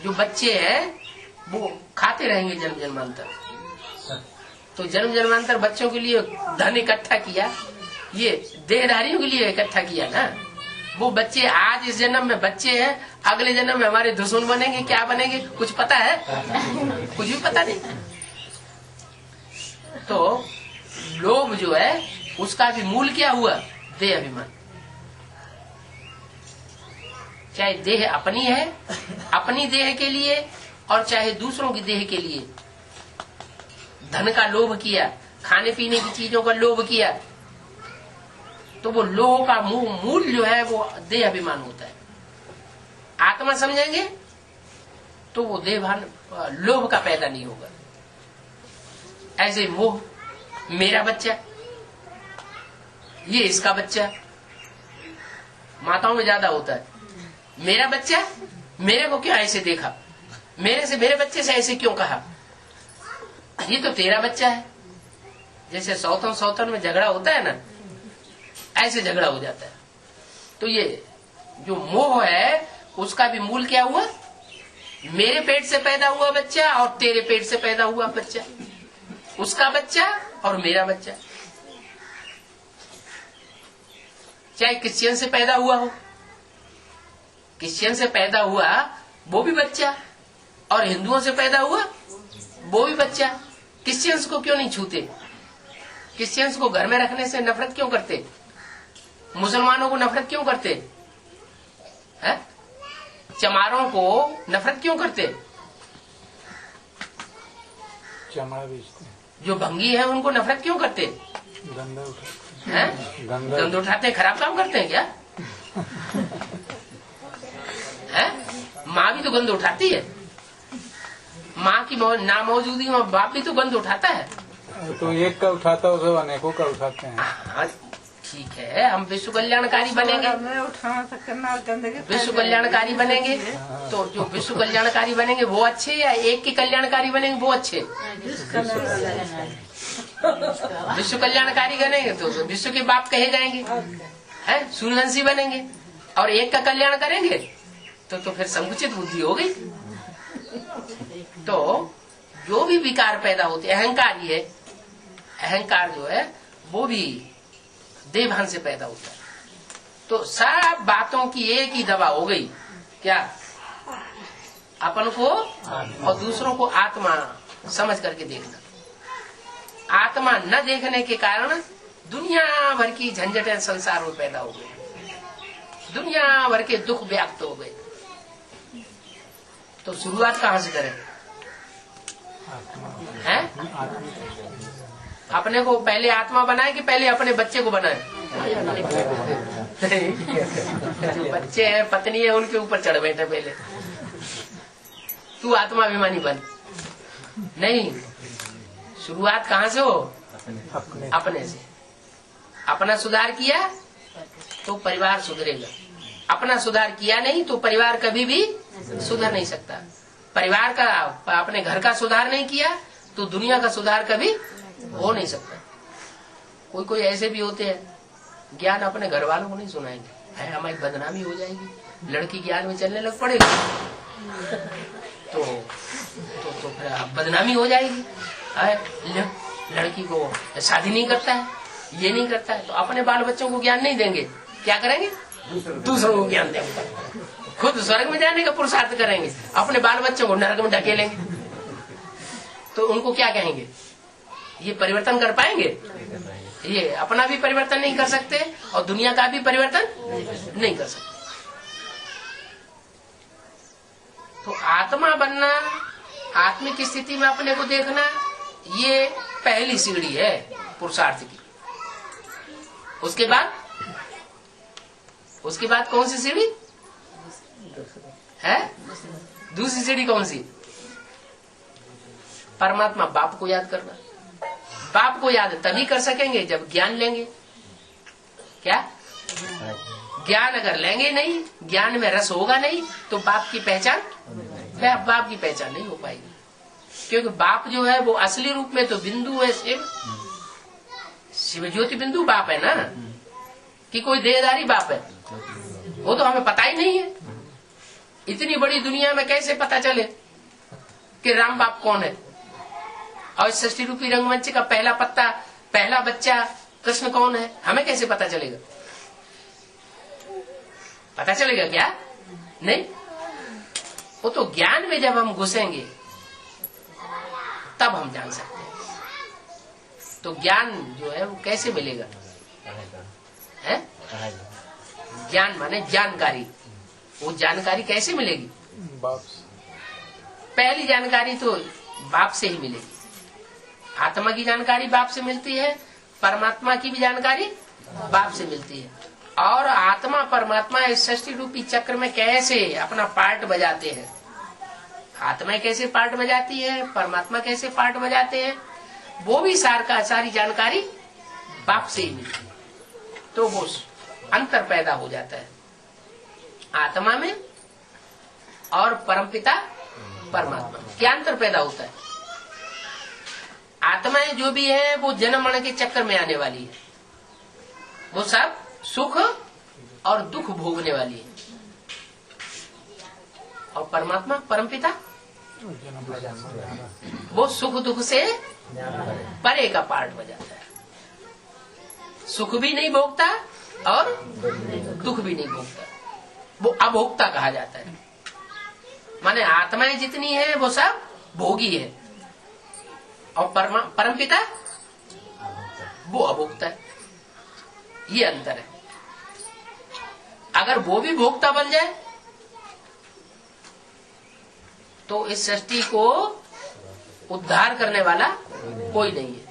Speaker 1: जो बच्चे हैं वो खाते रहेंगे जन्म जन्मांतर, तो जन्म जन्मांतर बच्चों के लिए धन इकट्ठा किया, ये देहधारियों के लिए इकट्ठा किया ना। वो बच्चे आज इस जन्म में बच्चे हैं, अगले जन्म में हमारे दुश्मन बनेंगे, क्या बनेंगे कुछ पता है? कुछ भी पता नहीं। तो लोभ जो है उसका भी मूल क्या हुआ? देह अभिमान। चाहे देह अपनी है, अपनी देह के लिए, और चाहे दूसरों की देह के लिए धन का लोभ किया, खाने पीने की चीजों का लोभ किया, तो वो लोभ का मूल जो है वो देह अभिमान होता है। आत्मा समझेंगे तो वो देहभान लोभ का पैदा नहीं होगा। ऐसे मोह, मेरा बच्चा, ये इसका बच्चा, माताओं में ज्यादा होता है। मेरा बच्चा, मेरे को क्यों ऐसे देखा, मेरे बच्चे से ऐसे क्यों कहा, ये तो तेरा बच्चा है। जैसे सौतन में झगड़ा होता है ना, ऐसे झगड़ा हो जाता है। तो ये जो मोह है उसका भी मूल क्या हुआ? मेरे पेट से पैदा हुआ बच्चा और तेरे पेट से पैदा हुआ बच्चा, उसका बच्चा और मेरा बच्चा। चाहे क्रिश्चियन से पैदा हुआ हो, क्रिश्चियन से पैदा हुआ वो भी बच्चा, और हिंदुओं से पैदा हुआ वो भी बच्चा। क्रिश्चियंस को क्यों नहीं छूते? क्रिश्चियंस को घर में रखने से नफरत क्यों करते? मुसलमानों को नफरत क्यों करते हैं? चमारों को नफरत क्यों करते?
Speaker 2: चमार बेचते,
Speaker 1: जो भंगी है उनको नफरत क्यों करते हैं? गंद उठाते हैं, खराब काम करते हैं क्या? है? माँ भी तो गंद उठाती है, माँ की ना मौजूदगी में बाप भी तो गंद उठाता है।
Speaker 2: तो एक का उठाता है, उसे अनेकों का उठाते हैं।
Speaker 1: हाँ, ठीक है, हम विश्व कल्याणकारी बनेंगे, विश्व कल्याणकारी बनेंगे, तो जो विश्व कल्याणकारी बनेंगे वो अच्छे, या एक के कल्याणकारी बनेंगे वो अच्छे? विश्व कल्याणकारी बनेंगे तो विश्व के बाप कहे जाएंगे, है सूर्यवंशी बनेंगे, और एक का कल्याण करेंगे तो फिर संकुचित बुद्धि हो गई। तो जो भी विकार पैदा होते, अहंकार ही है, अहंकार जो है वो भी देहभान से पैदा होता है। तो सब बातों की एक ही दवा हो गई, क्या? अपन को और दूसरों को आत्मा समझ करके देखना। आत्मा न देखने के कारण दुनिया भर की झंझटें संसार में पैदा हो गई, दुनिया भर के दुख व्याप्त हो गए। तो शुरुआत कहाँ से करें? हैं? अपने को पहले आत्मा बनाए कि पहले अपने बच्चे को बनाए? जो बच्चे हैं, पत्नी है, उनके ऊपर चढ़ बैठे पहले। तू आत्मा अभिमानी बन। नहीं, शुरुआत कहाँ से हो? अपने से। अपना सुधार किया तो परिवार सुधरेगा, अपना सुधार किया नहीं तो परिवार कभी भी सुधर नहीं सकता। परिवार का, अपने घर का सुधार नहीं किया तो दुनिया का सुधार कभी हो नहीं सकता। कोई ऐसे भी होते हैं, ज्ञान अपने घर वालों को नहीं सुनाएंगे, हमारी बदनामी हो जाएगी, लड़की ज्ञान में चलने लग पड़ेगी तो फिर बदनामी हो जाएगी। लड़की को शादी नहीं करता है, ये नहीं करता है, तो अपने बाल बच्चों को ज्ञान नहीं देंगे, क्या करेंगे? दूसरों को ज्ञान देंगे। खुद स्वर्ग में जाने का पुरुषार्थ करेंगे, अपने बाल बच्चों को नरक में ढकेलेंगे, तो उनको क्या कहेंगे? ये परिवर्तन कर पाएंगे? ये अपना भी परिवर्तन नहीं कर सकते और दुनिया का भी परिवर्तन नहीं कर सकते। तो आत्मा बनना, आत्मिक स्थिति में अपने को देखना, ये पहली सीढ़ी है पुरुषार्थ की। उसके बाद कौन सी सीढ़ी है? दूसरी सीढ़ी कौन सी? परमात्मा बाप को याद करना। बाप को याद तभी कर सकेंगे जब ज्ञान लेंगे। क्या ज्ञान अगर लेंगे नहीं, ज्ञान में रस होगा नहीं, तो बाप की पहचान नहीं हो पाएगी। क्योंकि बाप जो है वो असली रूप में तो बिंदु है, शिव ज्योति बिंदु बाप है ना, कि कोई देहधारी बाप है? वो तो हमें पता ही नहीं है। इतनी बड़ी दुनिया में कैसे पता चले कि राम बाप कौन है? और सृष्टि रूपी रंगमंच का पहला बच्चा कृष्ण कौन है? हमें कैसे पता चलेगा? पता चलेगा क्या? नहीं। वो तो ज्ञान में जब हम घुसेंगे तब हम जान सकते हैं। तो ज्ञान जो है वो कैसे मिलेगा? है ज्ञान माने जानकारी। वो जानकारी कैसे मिलेगी?
Speaker 2: बाप से।
Speaker 1: पहली जानकारी तो बाप से ही मिलेगी। आत्मा की जानकारी बाप से मिलती है, परमात्मा की भी जानकारी बाप से मिलती है। और आत्मा परमात्मा इस सृष्टि रूपी चक्र में कैसे अपना पार्ट बजाते हैं, आत्मा कैसे पार्ट बजाती है, परमात्मा कैसे पार्ट बजाते हैं, वो भी सारी जानकारी बाप से ही मिलती है। तो वो अंतर पैदा हो जाता है आत्मा में और परमपिता परमात्मा में। क्या अंतर पैदा होता है? आत्माएं जो भी है वो जन्म मरण के चक्कर में आने वाली है, वो सब सुख और दुख भोगने वाली है। और परमात्मा परमपिता वो सुख दुख से परे का पार्ट बजाता है। सुख भी नहीं भोगता और दुख भी नहीं भोगता, वो अभोक्ता कहा जाता है। माने आत्माएं जितनी है वो सब भोगी है और परमपिता वो अभोक्ता है। ये अंतर है। अगर वो भी भोक्ता बन जाए तो इस सृष्टि को उद्धार करने वाला कोई नहीं है।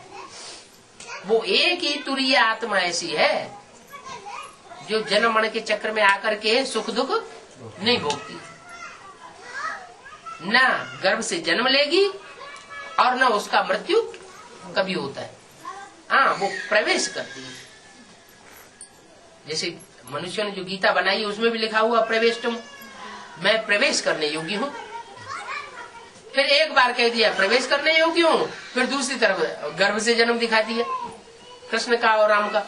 Speaker 1: वो एक ही तुरीय आत्मा ऐसी है जो जन्म मरण के चक्र में आकर के सुख दुख नहीं भोगती, ना गर्भ से जन्म लेगी और न उसका मृत्यु कभी होता है। हाँ, वो प्रवेश करती है। जैसे मनुष्य ने जो गीता बनाई है उसमें भी लिखा हुआ प्रवेशतुम, मैं प्रवेश करने योग्य हूँ। फिर एक बार कह दिया प्रवेश करने योग्य हूँ, फिर दूसरी तरफ गर्भ से जन्म दिखा दिया कृष्ण का और राम का।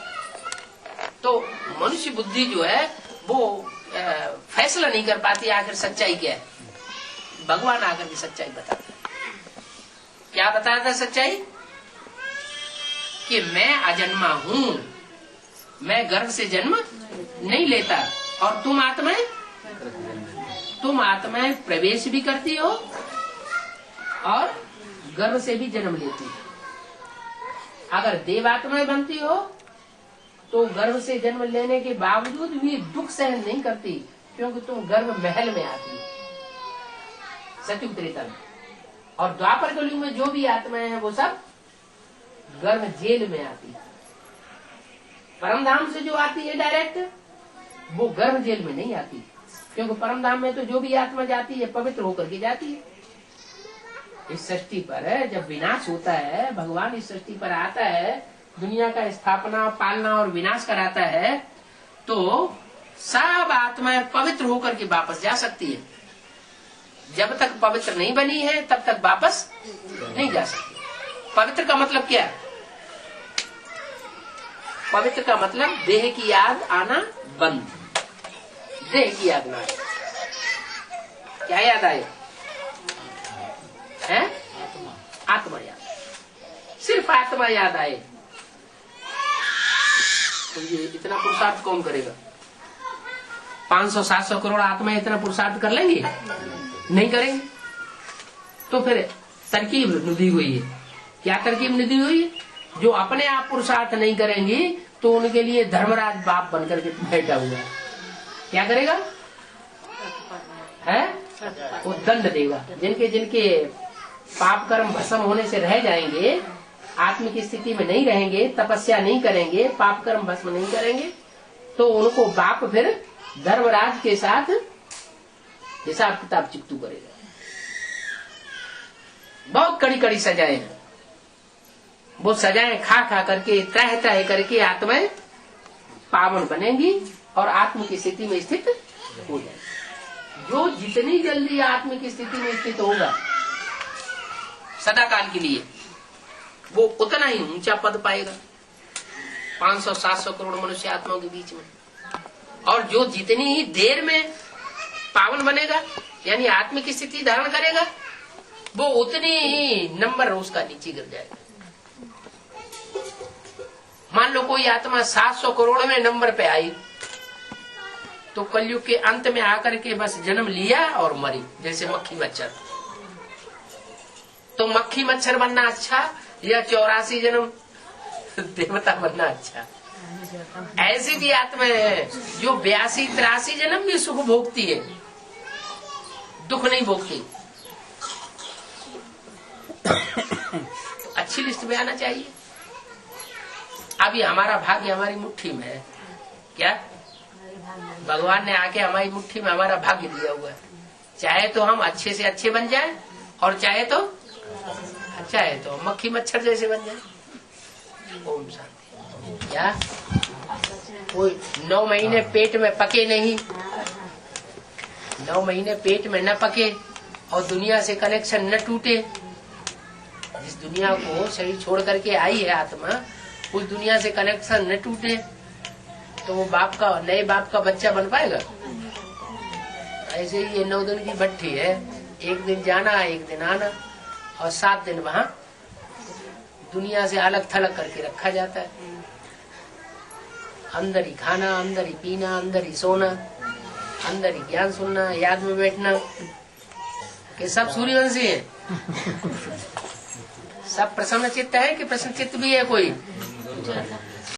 Speaker 1: तो मनुष्य बुद्धि जो है वो फैसला नहीं कर पाती आखिर सच्चाई क्या है। भगवान आकर की सच्चाई बताता है। क्या बताता है सच्चाई? कि मैं अजन्मा हूँ, मैं गर्भ से जन्म नहीं लेता, और तुम आत्माएं प्रवेश भी करती हो और गर्भ से भी जन्म लेती हो। अगर देवात्माएं बनती हो तो गर्भ से जन्म लेने के बावजूद भी दुख सहन नहीं करती, क्योंकि तुम गर्भ महल में आती हो सतयुग त्रेता में। और द्वापर कलयुग में जो भी आत्माएं हैं वो सब गर्भ जेल में आती है। परम धाम से जो आती है डायरेक्ट, वो गर्भ जेल में नहीं आती, क्योंकि परम धाम में तो जो भी आत्मा जाती है पवित्र होकर के जाती है। इस सृष्टि पर जब विनाश होता है, भगवान इस सृष्टि पर आता है, दुनिया का स्थापना पालना और विनाश कराता है, तो सब आत्माएं पवित्र होकर के वापस जा सकती है। जब तक पवित्र नहीं बनी है तब तक वापस नहीं जा सकती। पवित्र का मतलब क्या है? पवित्र का मतलब देह की याद आना बंद। देह की याद ना आए, क्या याद आए? है आत्मा याद, सिर्फ आत्मा याद आए। तो ये इतना पुरुषार्थ कौन करेगा? 500-700 करोड़ आत्मा इतना पुरुषार्थ कर लेंगे? नहीं करेंगे। तो फिर तरकीब दी हुई है क्या तरकीब निधि हुई? जो अपने आप पुरुषार्थ नहीं करेंगी तो उनके लिए धर्मराज बाप बनकर के बैठा हुआ है। क्या करेगा? है वो दंड देगा। जिनके जिनके पाप कर्म भस्म होने से रह जाएंगे, आत्म की स्थिति में नहीं रहेंगे, तपस्या नहीं करेंगे, पाप कर्म भस्म नहीं करेंगे, तो उनको बाप फिर धर्मराज के साथ हिसाब किताब चिपटू करेगा। बहुत कड़ी कड़ी सजाएं हैं। वो सजाएं खा खा करके, त्रह त्रह करके आत्माएं पावन बनेंगी और आत्म की स्थिति में स्थित हो जाएगी। जो जितनी जल्दी आत्म की स्थिति में स्थित होगा सदा काल के लिए, वो उतना ही ऊंचा पद पाएगा 500-700 करोड़ मनुष्य आत्माओं के बीच में। और जो जितनी ही देर में पावन बनेगा यानी आत्म की स्थिति धारण करेगा, वो उतनी ही नंबर उसका नीचे गिर जाएगा। मान लो कोई आत्मा 700 करोड़ में नंबर पे आई, तो कलयुग के अंत में आकर के बस जन्म लिया और मरी, जैसे मक्खी मच्छर। तो मक्खी मच्छर बनना अच्छा या 84 जन्म देवता बनना अच्छा? ऐसी भी आत्मा है जो 82-83 जन्म भी सुख भोगती है, दुख नहीं भोगती। तो अच्छी लिस्ट में आना चाहिए। अभी हमारा भाग्य हमारी मुट्ठी में है। क्या भगवान ने आके हमारी मुट्ठी में हमारा भाग्य दिया हुआ है। चाहे तो हम अच्छे से अच्छे बन जाएं और चाहे तो मक्खी मच्छर जैसे बन जाए। ओम शांति। क्या कोई 9 महीने पेट में पके नहीं, 9 महीने पेट में न पके और दुनिया से कनेक्शन न टूटे। जिस दुनिया को शरीर छोड़ करके आई है आत्मा, उस दुनिया से कनेक्शन न टूटे, तो वो नए बाप का बच्चा बन पाएगा? ऐसे ही ये 9 दिन की भट्ठी है, एक दिन जाना एक दिन आना और 7 दिन वहाँ दुनिया से अलग थलग करके रखा जाता है। अंदर ही खाना, अंदर ही पीना, अंदर ही सोना, अंदर ही ज्ञान सुनना, याद में बैठना। कि सब सूर्यवंशी है? सब प्रसन्न चित्त है कि प्रसन्न चित्त भी है कोई?